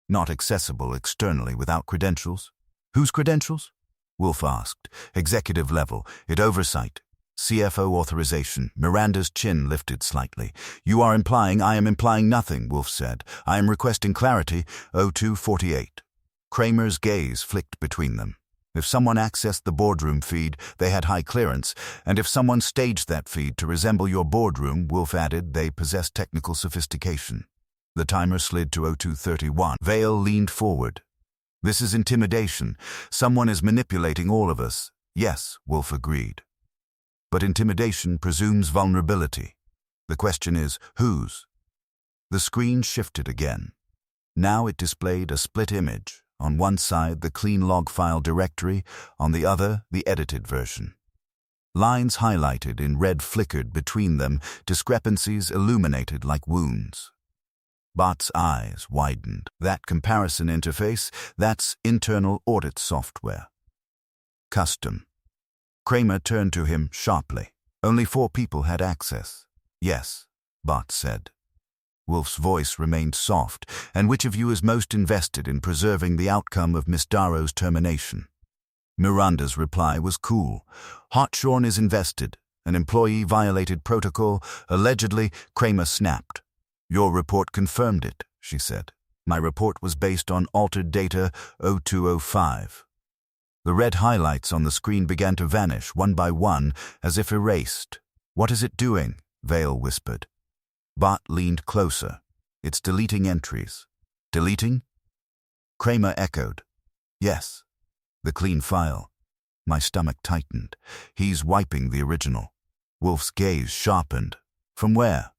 not accessible externally without credentials. Whose credentials? Wolfe asked. Executive level, it oversight. CFO authorization. Miranda's chin lifted slightly. You are implying I am implying nothing, Wolfe said. I am requesting clarity. 02:48. Kramer's gaze flicked between them. If someone accessed the boardroom feed, they had high clearance, and if someone staged that feed to resemble your boardroom, Wolfe added, they possessed technical sophistication. The timer slid to 02:31. Vale leaned forward. This is intimidation. Someone is manipulating all of us. Yes, Wolfe agreed. But intimidation presumes vulnerability. The question is, whose? The screen shifted again. Now it displayed a split image. On one side, the clean log file directory, on the other, the edited version. Lines highlighted in red flickered between them, discrepancies illuminated like wounds. Bott's eyes widened. That comparison interface, that's internal audit software. Custom. Kramer turned to him sharply. Only 4 people had access. Yes, Bott said. Wolfe's voice remained soft. And which of you is most invested in preserving the outcome of Miss Darrow's termination? Miranda's reply was cool. Hartshorn is invested. An employee violated protocol. Allegedly, Kramer snapped. Your report confirmed it, she said. My report was based on altered data 0205. The red highlights on the screen began to vanish one by one, as if erased. What is it doing? Vale whispered. Bott leaned closer. It's deleting entries. Deleting? Kramer echoed. Yes. The clean file. My stomach tightened. He's wiping the original. Wolfe's gaze sharpened. From where?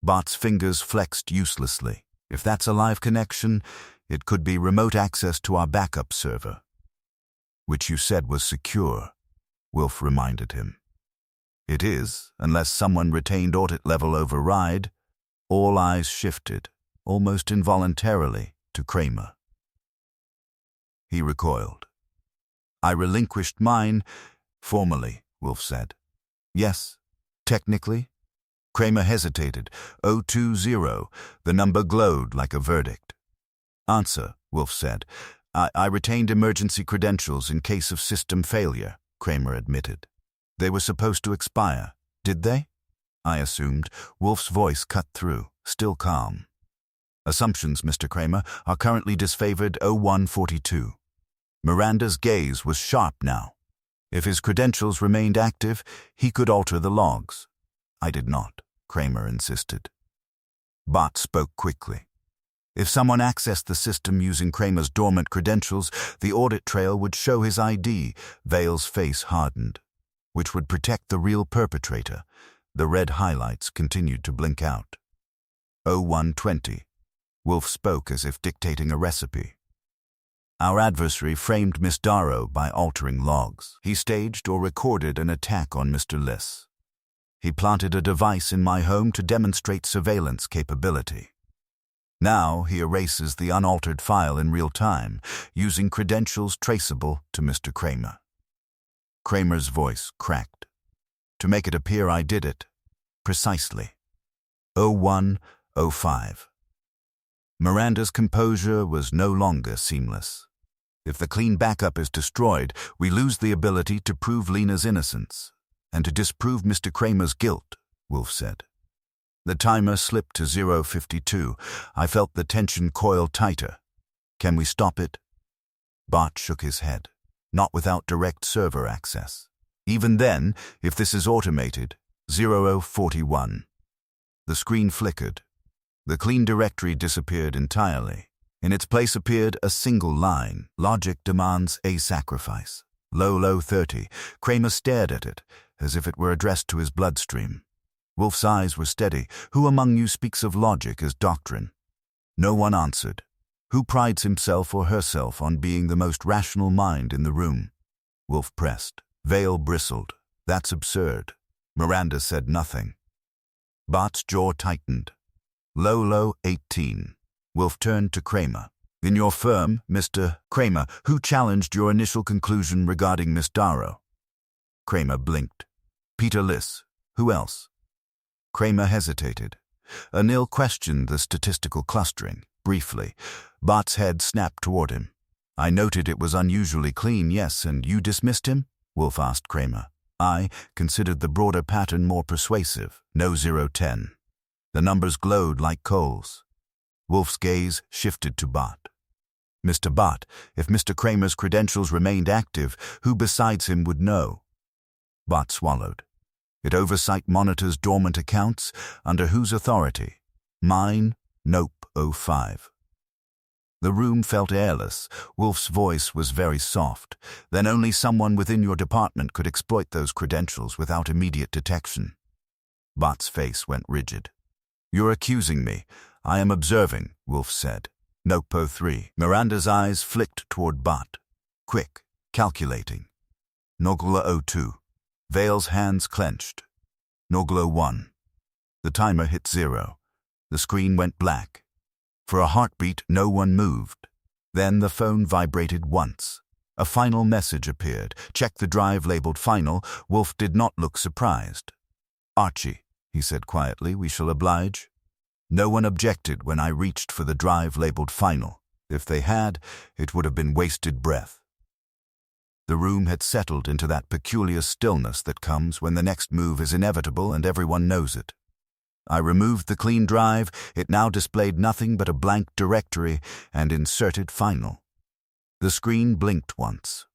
Bott's fingers flexed uselessly. If that's a live connection, it could be remote access to our backup server. Which you said was secure, Wolfe reminded him. It is, unless someone retained audit-level override. All eyes shifted, almost involuntarily, to Kramer. He recoiled. I relinquished mine, formally, Wolfe said. Yes, technically. Kramer hesitated. 020, the number glowed like a verdict. Answer, Wolfe said. I retained emergency credentials in case of system failure, Kramer admitted. They were supposed to expire, did they? I assumed. Wolfe's voice cut through, still calm. Assumptions, Mr. Kramer, are currently disfavored 0142. Miranda's gaze was sharp now. If his credentials remained active, he could alter the logs. I did not, Kramer insisted. Bott spoke quickly. If someone accessed the system using Kramer's dormant credentials, the audit trail would show his ID. Vale's face hardened. Which would protect the real perpetrator. The red highlights continued to blink out. 0120. Wolfe spoke as if dictating a recipe. Our adversary framed Miss Darrow by altering logs. He staged or recorded an attack on Mr. Liss. He planted a device in my home to demonstrate surveillance capability. Now he erases the unaltered file in real time, using credentials traceable to Mr. Kramer. Kramer's voice cracked. To make it appear I did it. Precisely. 0105. Miranda's composure was no longer seamless. If the clean backup is destroyed, we lose the ability to prove Lena's innocence, and to disprove Mr. Kramer's guilt, Wolfe said. The timer slipped to 052. I felt the tension coil tighter. Can we stop it? Bott shook his head. Not without direct server access. Even then, if this is automated, 0041. The screen flickered. The clean directory disappeared entirely. In its place appeared a single line: "Logic demands a sacrifice. Low 30. Kramer stared at it, as if it were addressed to his bloodstream. Wolfe's eyes were steady. "Who among you speaks of logic as doctrine?" No one answered. "Who prides himself or herself on being the most rational mind in the room?" Wolfe pressed. Vale bristled. "That's absurd." Miranda said nothing. Bart's jaw tightened. Low 18. Wolfe turned to Kramer. "In your firm, Mr. Kramer, who challenged your initial conclusion regarding Miss Darrow?" Kramer blinked. "Peter Liss. Who else?" Kramer hesitated. Anil questioned the statistical clustering, briefly. Bart's head snapped toward him. "I noted it was unusually clean, yes, and you dismissed him?" Wolfe asked Kramer. "I considered the broader pattern more persuasive. No 010. The numbers glowed like coals." Wolfe's gaze shifted to Bart. "Mr. Bart, if Mr. Kramer's credentials remained active, who besides him would know?" Bart swallowed. "It oversight monitors dormant accounts. Under whose authority?" "Mine. Nope. 05. The room felt airless. Wolfe's voice was very soft. "Then only someone within your department could exploit those credentials without immediate detection." Bart's face went rigid. "You're accusing me. I am observing," Wolfe said. "Nope. 03. Miranda's eyes flicked toward Bart. Quick. Calculating. Nogla 02. Vale's hands clenched. Nogla 1. The timer hit 0. The screen went black. For a heartbeat, no one moved. Then the phone vibrated once. A final message appeared. "Check the drive labeled final." Wolfe did not look surprised. "Archie," he said quietly, "we shall oblige." No one objected when I reached for the drive labeled final. If they had, it would have been wasted breath. The room had settled into that peculiar stillness that comes when the next move is inevitable and everyone knows it. I removed the clean drive. It now displayed nothing but a blank directory, and inserted final. The screen blinked once.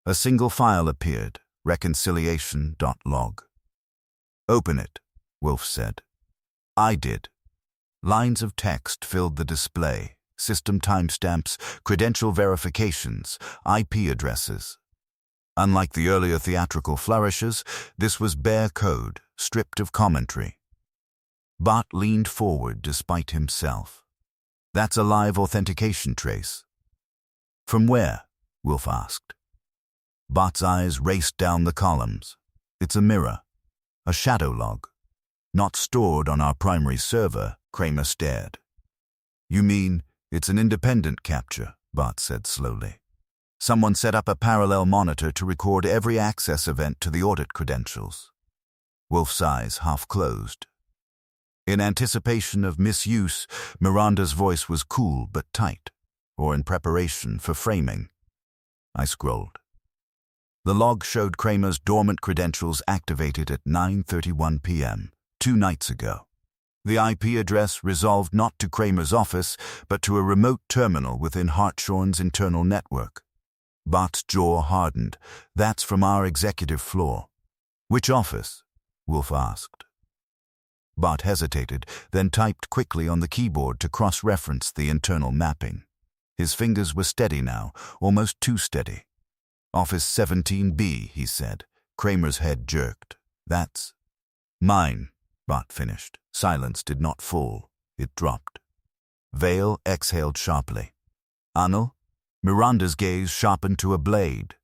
A single file appeared, reconciliation.log. "Open it," Wolfe said. I did. Lines of text filled the display: system timestamps, credential verifications, IP addresses. Unlike the earlier theatrical flourishes, this was bare code, stripped of commentary. Bart leaned forward despite himself. "That's a live authentication trace." "From where?" Wolfe asked. Bart's eyes raced down the columns. "It's a mirror. A shadow log. Not stored on our primary server." Kramer stared. "You mean it's an independent capture?" Bart said slowly. "Someone set up a parallel monitor to record every access event to the audit credentials." Wolfe's eyes half closed. In anticipation of misuse, Miranda's voice was cool but tight, or in preparation for framing. I scrolled. The log showed Kramer's dormant credentials activated at 9:31 p.m., 2 nights ago. The IP address resolved not to Kramer's office, but to a remote terminal within Hartshorn's internal network. Bart's jaw hardened. "That's from our executive floor." "Which office?" Wolfe asked. Bart hesitated, then typed quickly on the keyboard to cross-reference the internal mapping. His fingers were steady now, almost too steady. "Office 17B, he said. Kramer's head jerked. "That's mine," Bart finished. Silence did not fall. It dropped. Vale exhaled sharply. "Anil?" Miranda's gaze sharpened to a blade.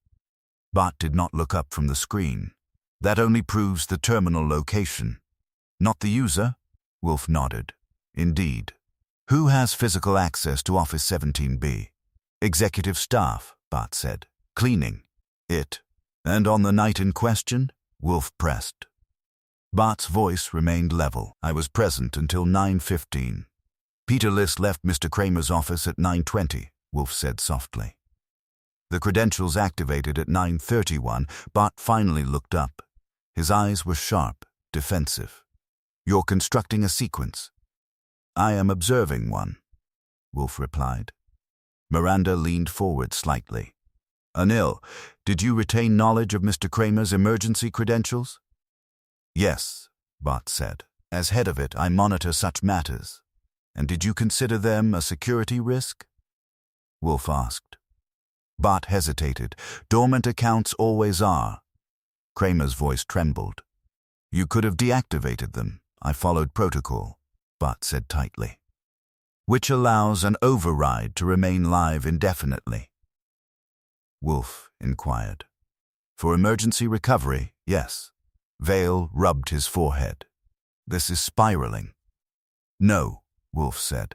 Bart did not look up from the screen. "That only proves the terminal location." "Not the user?" Wolfe nodded. "Indeed." "Who has physical access to Office 17B? "Executive staff," Bart said. "Cleaning." "It." "And on the night in question?" Wolfe pressed. Bart's voice remained level. "I was present until 9:15. Peter Liss left Mr. Kramer's office at 9:20, Wolfe said softly. The credentials activated at 9:31. Bart finally looked up. His eyes were sharp, defensive. "You're constructing a sequence." "I am observing one," Wolfe replied. Miranda leaned forward slightly. "Anil, did you retain knowledge of Mr. Kramer's emergency credentials?" "Yes," Bart said. "As head of it, I monitor such matters." And did you consider them a security risk? Wolfe asked. Bart hesitated. Dormant accounts always are. Kramer's voice trembled. You could have deactivated them. I followed protocol, Bart said tightly. Which allows an override to remain live indefinitely. Wolfe inquired. For emergency recovery, yes. Vale rubbed his forehead. This is spiraling. No, Wolfe said.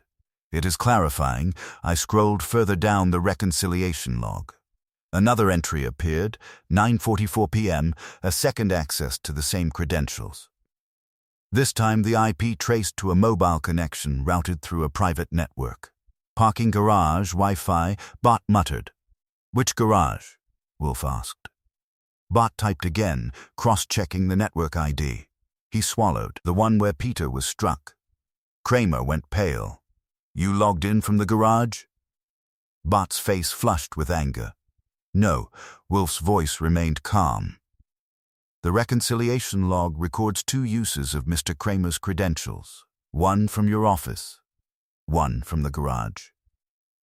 It is clarifying. I scrolled further down the reconciliation log. Another entry appeared, 9:44 p.m., a second access to the same credentials. This time the IP traced to a mobile connection routed through a private network. Parking garage, Wi-Fi, Bart muttered. Which garage? Wolfe asked. Bart typed again, cross-checking the network ID. He swallowed, the one where Peter was struck. Kramer went pale. You logged in from the garage? Bart's face flushed with anger. No, Wolfe's voice remained calm. The reconciliation log records 2 uses of Mr. Kramer's credentials. One from your office, one from the garage.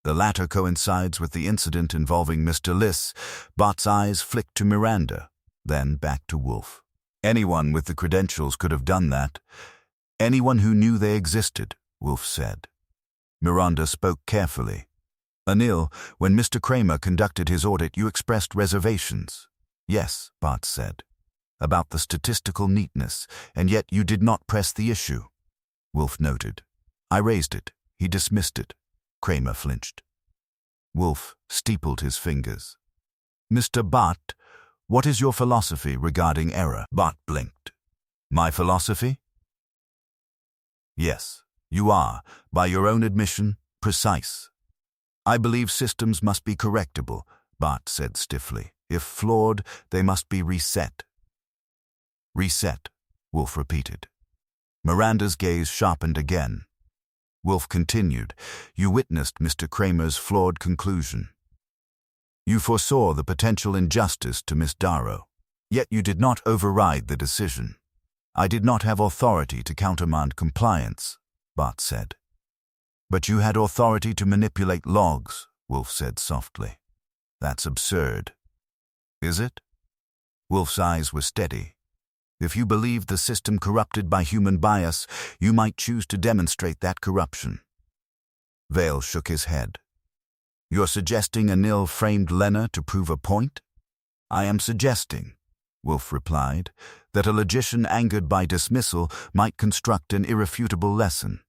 The latter coincides with the incident involving Mr. Liss. Bart's eyes flicked to Miranda, then back to Wolfe. Anyone with the credentials could have done that. Anyone who knew they existed, Wolfe said. Miranda spoke carefully. Anil, when Mr. Kramer conducted his audit, you expressed reservations. Yes, Bart said. About the statistical neatness, and yet you did not press the issue. Wolfe noted. I raised it. He dismissed it. Kramer flinched. Wolfe steepled his fingers. Mr. Bart, what is your philosophy regarding error? Bart blinked. My philosophy? Yes, you are, by your own admission, precise. I believe systems must be correctable, Bart said stiffly. If flawed, they must be reset. Reset, Wolfe repeated. Miranda's gaze sharpened again. Wolfe continued. You witnessed Mr. Kramer's flawed conclusion. You foresaw the potential injustice to Miss Darrow, yet you did not override the decision. I did not have authority to countermand compliance, Bart said. But you had authority to manipulate logs, Wolfe said softly. That's absurd. Is it? Wolfe's eyes were steady. If you believed the system corrupted by human bias, you might choose to demonstrate that corruption. Vale shook his head. You're suggesting Anil framed Lena to prove a point? I am suggesting, Wolfe replied, that a logician angered by dismissal might construct an irrefutable lesson.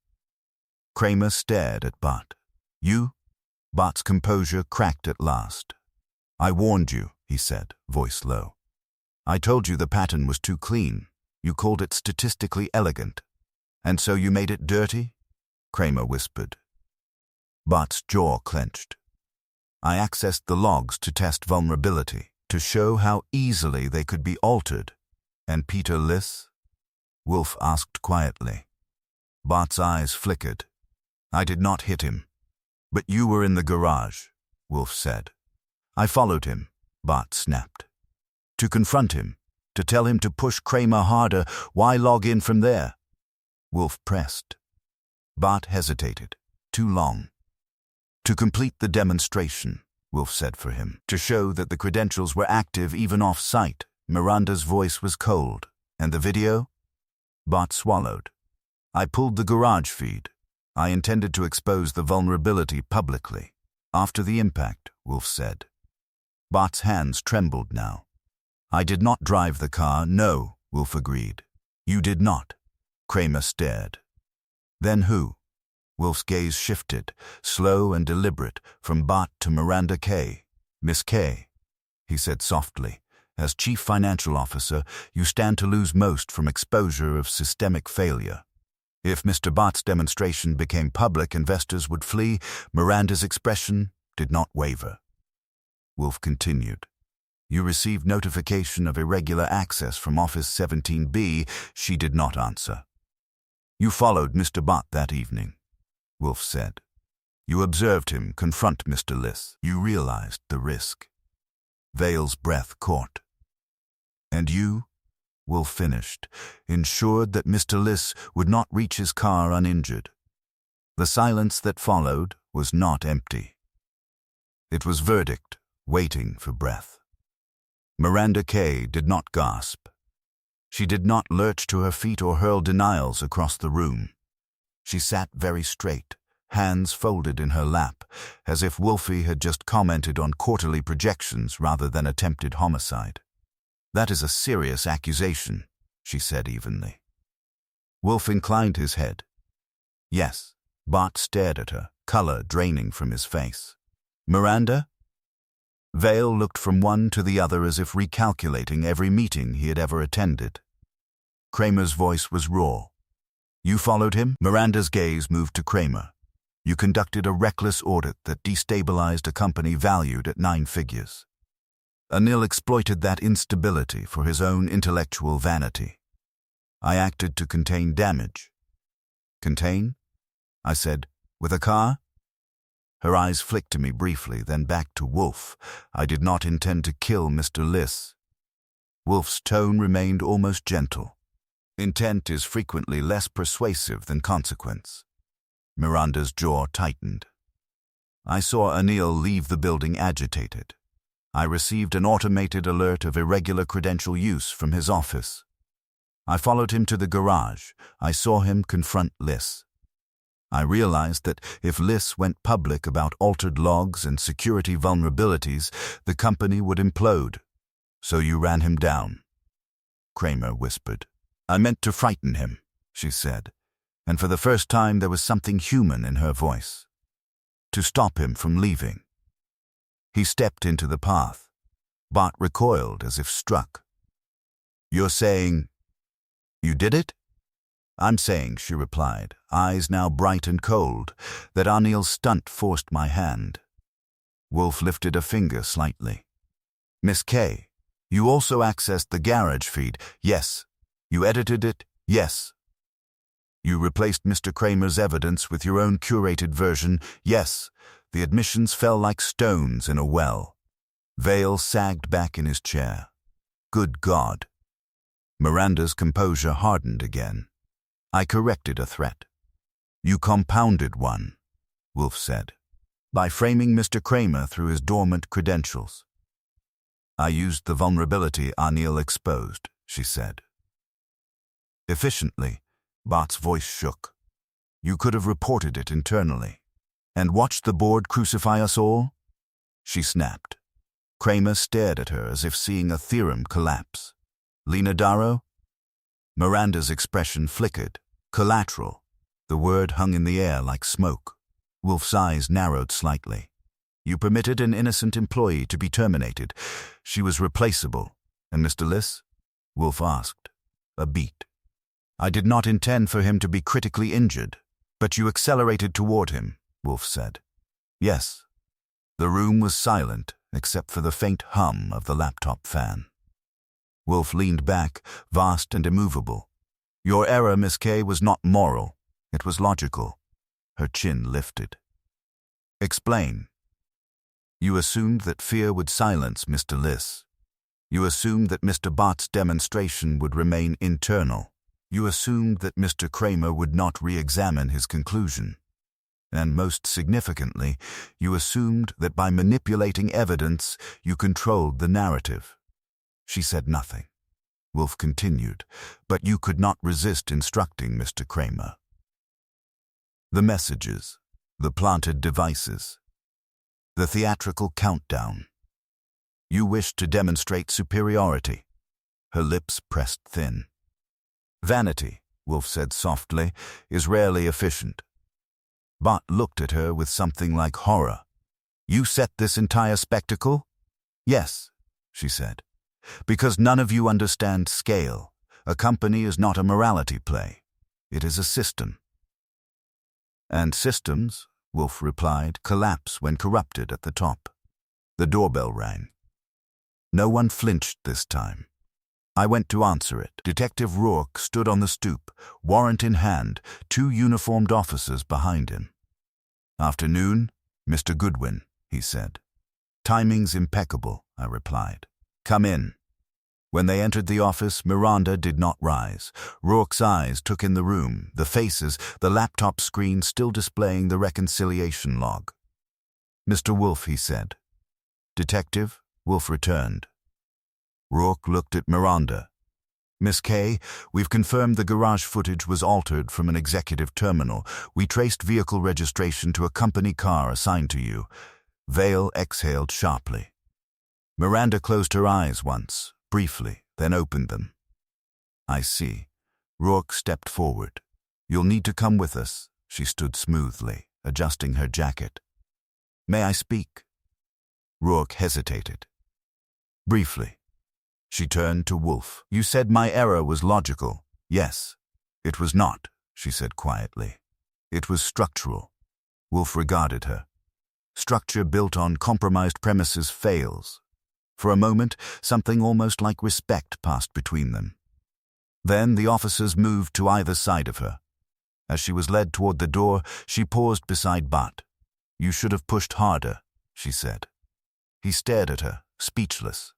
Kramer stared at Bart. You? Bart's composure cracked at last. I warned you, he said, voice low. I told you the pattern was too clean. You called it statistically elegant. And so you made it dirty? Kramer whispered. Bart's jaw clenched. I accessed the logs to test vulnerability, to show how easily they could be altered. And Peter Liss? Wolfe asked quietly. Bart's eyes flickered. I did not hit him. But you were in the garage, Wolfe said. I followed him, Bart snapped. To confront him, to tell him to push Kramer harder. Why log in from there? Wolfe pressed. Bart hesitated. Too long. To complete the demonstration, Wolfe said for him. To show that the credentials were active even off-site. Miranda's voice was cold. And the video? Bart swallowed. I pulled the garage feed. I intended to expose the vulnerability publicly. After the impact, Wolfe said. Bart's hands trembled now. I did not drive the car, no, Wolfe agreed. You did not. Kramer stared. Then who? Wolfe's gaze shifted, slow and deliberate, from Bart to Miranda Kay. Miss Kay, he said softly, as Chief Financial Officer, you stand to lose most from exposure of systemic failure. If Mr. Bart's demonstration became public, investors would flee. Miranda's expression did not waver. Wolfe continued. You received notification of irregular access from Office 17B. She did not answer. You followed Mr. Bart that evening, Wolfe said. You observed him confront Mr. Liss. You realized the risk. Vale's breath caught. And you, Wolfe finished, ensured that Mr. Liss would not reach his car uninjured. The silence that followed was not empty. It was verdict, waiting for breath. Miranda Kay did not gasp. She did not lurch to her feet or hurl denials across the room. She sat very straight, hands folded in her lap, as if Wolfe had just commented on quarterly projections rather than attempted homicide. "That is a serious accusation," she said evenly. Wolfe inclined his head. "Yes." Bart stared at her, color draining from his face. "Miranda?" Vale looked from one to the other as if recalculating every meeting he had ever attended. Kramer's voice was raw. "You followed him?" Miranda's gaze moved to Kramer. "You conducted a reckless audit that destabilized a company valued at 9 figures. Anil exploited that instability for his own intellectual vanity. I acted to contain damage." "Contain?" I said. "With a car?" Her eyes flicked to me briefly, then back to Wolfe. "I did not intend to kill Mr. Liss." Wolfe's tone remained almost gentle. Intent is frequently less persuasive than consequence. Miranda's jaw tightened. "I saw Anil leave the building agitated. I received an automated alert of irregular credential use from his office. I followed him to the garage. I saw him confront Liss. I realized that if Liss went public about altered logs and security vulnerabilities, the company would implode. So you ran him down." Kramer whispered. "I meant to frighten him," she said, and for the first time there was something human in her voice. "To stop him from leaving." He stepped into the path. Bart recoiled as if struck. "You're saying you did it?" "I'm saying," she replied, eyes now bright and cold, "that Anil's stunt forced my hand." Wolfe lifted a finger slightly. "Miss Kay, you also accessed the garage feed." "Yes." "You edited it?" "Yes." "You replaced Mr. Kramer's evidence with your own curated version?" "Yes." The admissions fell like stones in a well. Vale sagged back in his chair. "Good God." Miranda's composure hardened again. "I corrected a threat." "You compounded one," Wolfe said, "by framing Mr. Kramer through his dormant credentials." "I used the vulnerability Anil exposed," she said. "Efficiently," Bart's voice shook. "You could have reported it internally. And watched the board crucify us all?" She snapped. Kramer stared at her as if seeing a theorem collapse. "Lena Darrow?" Miranda's expression flickered. "Collateral." The word hung in the air like smoke. Wolfe's eyes narrowed slightly. "You permitted an innocent employee to be terminated. She was replaceable. And Mr. Liss?" Wolfe asked. A beat. "I did not intend for him to be critically injured, but you accelerated toward him," Wolfe said. "Yes." The room was silent, except for the faint hum of the laptop fan. Wolfe leaned back, vast and immovable. "Your error, Miss Kay, was not moral. It was logical." Her chin lifted. "Explain." "You assumed that fear would silence Mr. Liss. You assumed that Mr. Bart's demonstration would remain internal. You assumed that Mr. Kramer would not re-examine his conclusion. And most significantly, you assumed that by manipulating evidence, you controlled the narrative." She said nothing. Wolfe continued, "But you could not resist instructing Mr. Kramer." The messages, the planted devices, the theatrical countdown. "You wished to demonstrate superiority." Her lips pressed thin. "Vanity," Wolfe said softly, "is rarely efficient." Bart looked at her with something like horror. "You set this entire spectacle?" "Yes," she said. "Because none of you understand scale. A company is not a morality play. It is a system." "And systems," Wolfe replied, "collapse when corrupted at the top." The doorbell rang. No one flinched this time. I went to answer it. Detective Rourke stood on the stoop, warrant in hand, 2 uniformed officers behind him. "Afternoon, Mr. Goodwin," he said. "Timing's impeccable," I replied. "Come in." When they entered the office, Miranda did not rise. Rourke's eyes took in the room, the faces, the laptop screen still displaying the reconciliation log. "Mr. Wolfe," he said. "Detective?" Wolfe returned. Rourke looked at Miranda. "Miss Kay, we've confirmed the garage footage was altered from an executive terminal. We traced vehicle registration to a company car assigned to you." Vale exhaled sharply. Miranda closed her eyes once, briefly, then opened them. "I see." Rourke stepped forward. "You'll need to come with us." She stood smoothly, adjusting her jacket. "May I speak?" Rourke hesitated. "Briefly." She turned to Wolfe. "You said my error was logical." "Yes." "It was not," she said quietly. "It was structural." Wolfe regarded her. "Structure built on compromised premises fails." For a moment, something almost like respect passed between them. Then the officers moved to either side of her. As she was led toward the door, she paused beside Bart. "You should have pushed harder," she said. He stared at her, speechless.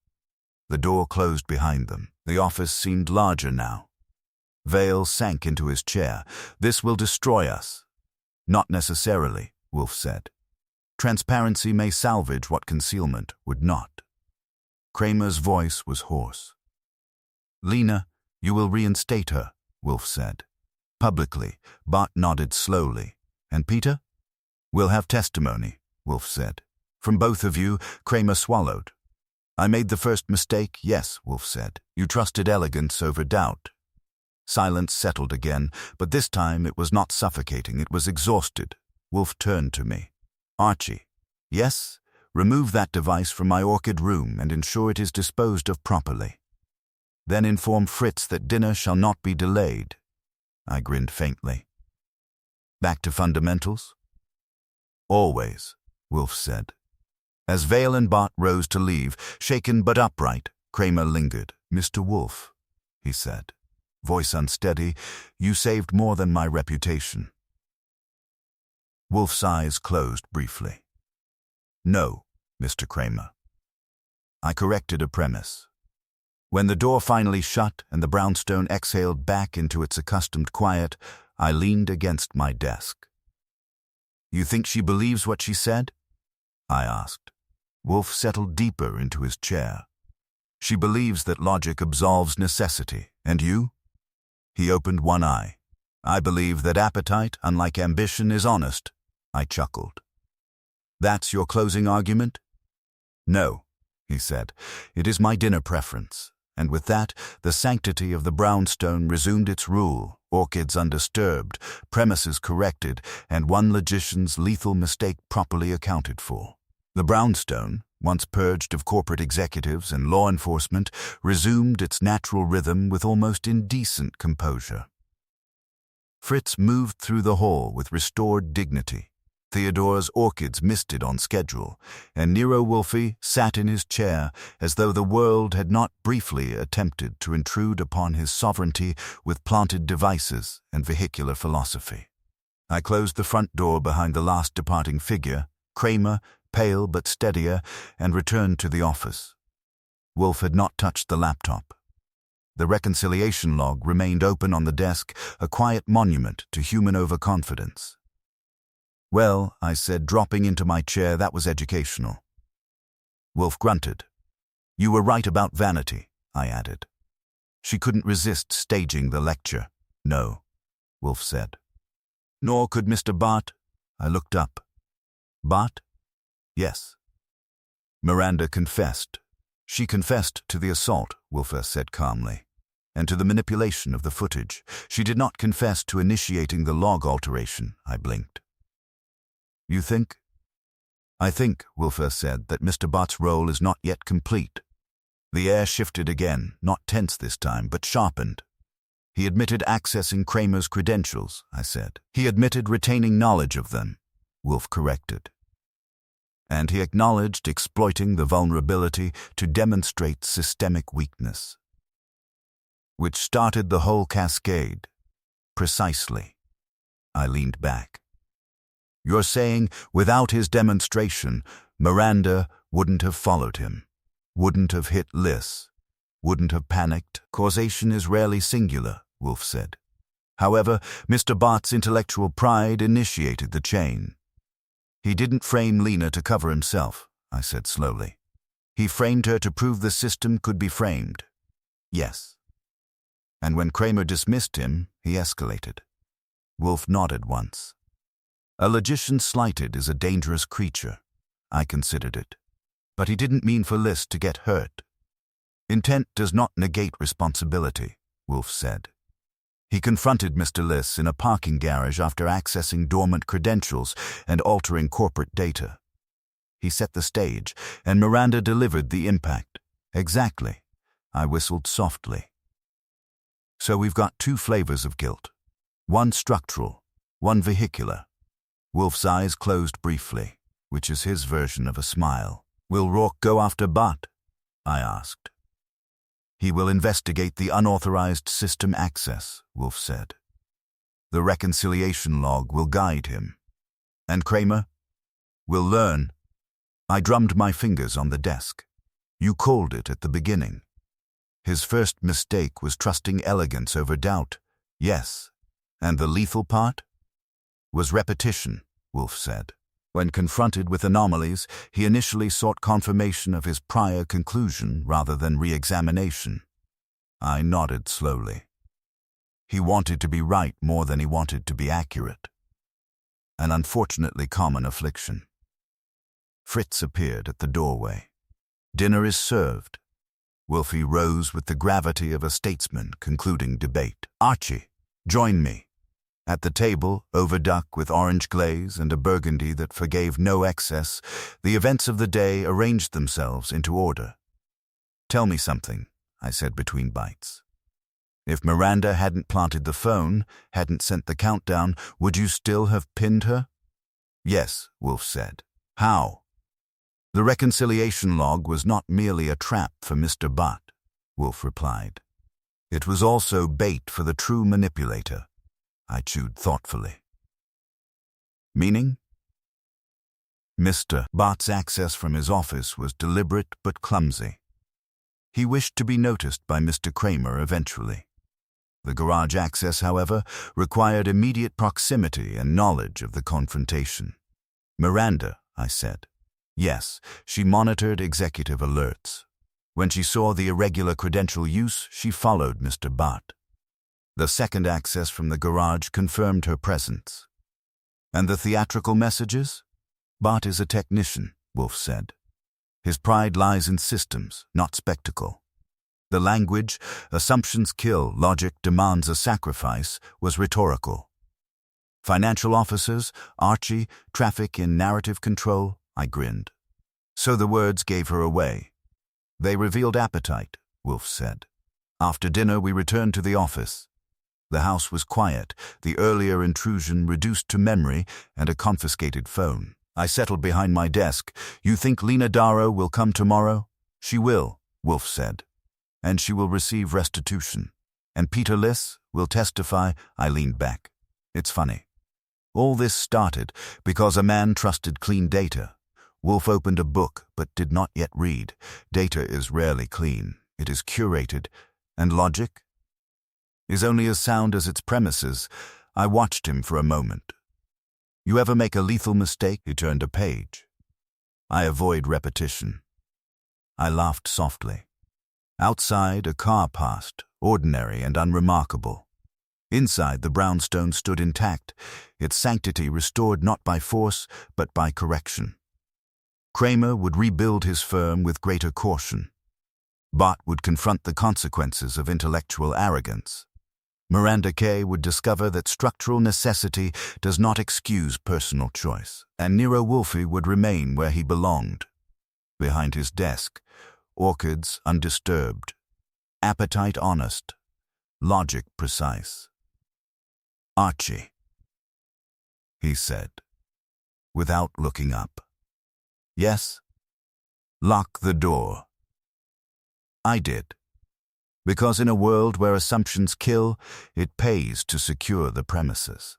The door closed behind them. The office seemed larger now. Vale sank into his chair. "This will destroy us." "Not necessarily," Wolfe said. "Transparency may salvage what concealment would not." Kramer's voice was hoarse. "Lena, you will reinstate her," Wolfe said. Publicly, Bart nodded slowly. "And Peter?" "We'll have testimony," Wolfe said. "From both of you." Kramer swallowed. "I made the first mistake, yes," Wolfe said. "You trusted elegance over doubt." Silence settled again, but this time it was not suffocating, it was exhausted. Wolfe turned to me. "Archie." "Yes? Remove that device from my orchid room and ensure it is disposed of properly. Then inform Fritz that dinner shall not be delayed." I grinned faintly. "Back to fundamentals?" "Always," Wolfe said. As Vale and Bart rose to leave, shaken but upright, Kramer lingered. "Mr. Wolfe," he said, voice unsteady, "you saved more than my reputation." Wolfe's eyes closed briefly. "No, Mr. Kramer." I corrected a premise. When the door finally shut and the brownstone exhaled back into its accustomed quiet, I leaned against my desk. "You think she believes what she said?" I asked. Wolfe settled deeper into his chair. "She believes that logic absolves necessity. And you?" He opened one eye. "I believe that appetite, unlike ambition, is honest." I chuckled. "That's your closing argument?" "No," he said. "It is my dinner preference." And with that, the sanctity of the brownstone resumed its rule, orchids undisturbed, premises corrected, and one logician's lethal mistake properly accounted for. The brownstone, once purged of corporate executives and law enforcement, resumed its natural rhythm with almost indecent composure. Fritz moved through the hall with restored dignity. Theodore's orchids misted on schedule, and Nero Wolfe sat in his chair as though the world had not briefly attempted to intrude upon his sovereignty with planted devices and vehicular philosophy. I closed the front door behind the last departing figure, Kramer, pale but steadier, and returned to the office. Wolfe had not touched the laptop. The reconciliation log remained open on the desk, a quiet monument to human overconfidence. "Well," I said, dropping into my chair, "that was educational." Wolfe grunted. "You were right about vanity," I added. "She couldn't resist staging the lecture." "No," Wolfe said. "Nor could Mr. Bart." I looked up. "Bart?" "Yes." "Miranda confessed." "She confessed to the assault," Wolfe said calmly, "and to the manipulation of the footage. She did not confess to initiating the log alteration." I blinked. "You think?" "I think," Wolfe said, "that Mr. Bart's role is not yet complete." The air shifted again, not tense this time, but sharpened. "He admitted accessing Kramer's credentials," I said. "He admitted retaining knowledge of them," Wolfe corrected. "And he acknowledged exploiting the vulnerability to demonstrate systemic weakness." "Which started the whole cascade." "Precisely." I leaned back. "You're saying, without his demonstration, Miranda wouldn't have followed him, wouldn't have hit Liz, wouldn't have panicked. Causation is rarely singular, Wolfe said. However, Mr. Bart's intellectual pride initiated the chain. He didn't frame Lena to cover himself, I said slowly. He framed her to prove the system could be framed. Yes. And when Kramer dismissed him, he escalated. Wolfe nodded once. A logician slighted is a dangerous creature. I considered it. But he didn't mean for Liss to get hurt. Intent does not negate responsibility, Wolfe said. He confronted Mr. Liss in a parking garage after accessing dormant credentials and altering corporate data. He set the stage, and Miranda delivered the impact. Exactly. I whistled softly. So we've got two flavors of guilt. One structural, one vehicular. Wolfe's eyes closed briefly, which is his version of a smile. Will Rourke go after Bart? I asked. He will investigate the unauthorized system access, Wolfe said. The reconciliation log will guide him. And Kramer? We'll learn. I drummed my fingers on the desk. You called it at the beginning. His first mistake was trusting elegance over doubt. Yes. And the lethal part? Was repetition, Wolfe said. When confronted with anomalies, he initially sought confirmation of his prior conclusion rather than re-examination. I nodded slowly. He wanted to be right more than he wanted to be accurate. An unfortunately common affliction. Fritz appeared at the doorway. Dinner is served. Wolfe rose with the gravity of a statesman concluding debate. Archie, join me. At the table, overduck with orange glaze and a burgundy that forgave no excess, the events of the day arranged themselves into order. Tell me something, I said between bites. If Miranda hadn't planted the phone, hadn't sent the countdown, would you still have pinned her? Yes, Wolfe said. How? The reconciliation log was not merely a trap for Mr. Bart, Wolfe replied. It was also bait for the true manipulator. I chewed thoughtfully. Meaning? Mr. Bart's access from his office was deliberate but clumsy. He wished to be noticed by Mr. Kramer eventually. The garage access, however, required immediate proximity and knowledge of the confrontation. Miranda, I said. Yes, she monitored executive alerts. When she saw the irregular credential use, she followed Mr. Bart. The second access from the garage confirmed her presence. And the theatrical messages? Bart is a technician, Wolfe said. His pride lies in systems, not spectacle. The language, assumptions kill, logic demands a sacrifice, was rhetorical. Financial officers, Archie, traffic in narrative control, I grinned. So the words gave her away. They revealed appetite, Wolfe said. After dinner we returned to the office. The house was quiet, the earlier intrusion reduced to memory and a confiscated phone. I settled behind my desk. You think Lena Darrow will come tomorrow? She will, Wolfe said. And she will receive restitution. And Peter Liss will testify. I leaned back. It's funny. All this started because a man trusted clean data. Wolfe opened a book but did not yet read. Data is rarely clean. It is curated. And logic is only as sound as its premises. I watched him for a moment. You ever make a lethal mistake? He turned a page. I avoid repetition. I laughed softly. Outside, a car passed, ordinary and unremarkable. Inside, the brownstone stood intact, its sanctity restored not by force, but by correction. Kramer would rebuild his firm with greater caution. Bart would confront the consequences of intellectual arrogance. Miranda Kay would discover that structural necessity does not excuse personal choice, and Nero Wolfe would remain where he belonged, behind his desk, orchids undisturbed, appetite honest, logic precise. Archie, he said, without looking up. Yes? Lock the door. I did. Because in a world where assumptions kill, it pays to secure the premises.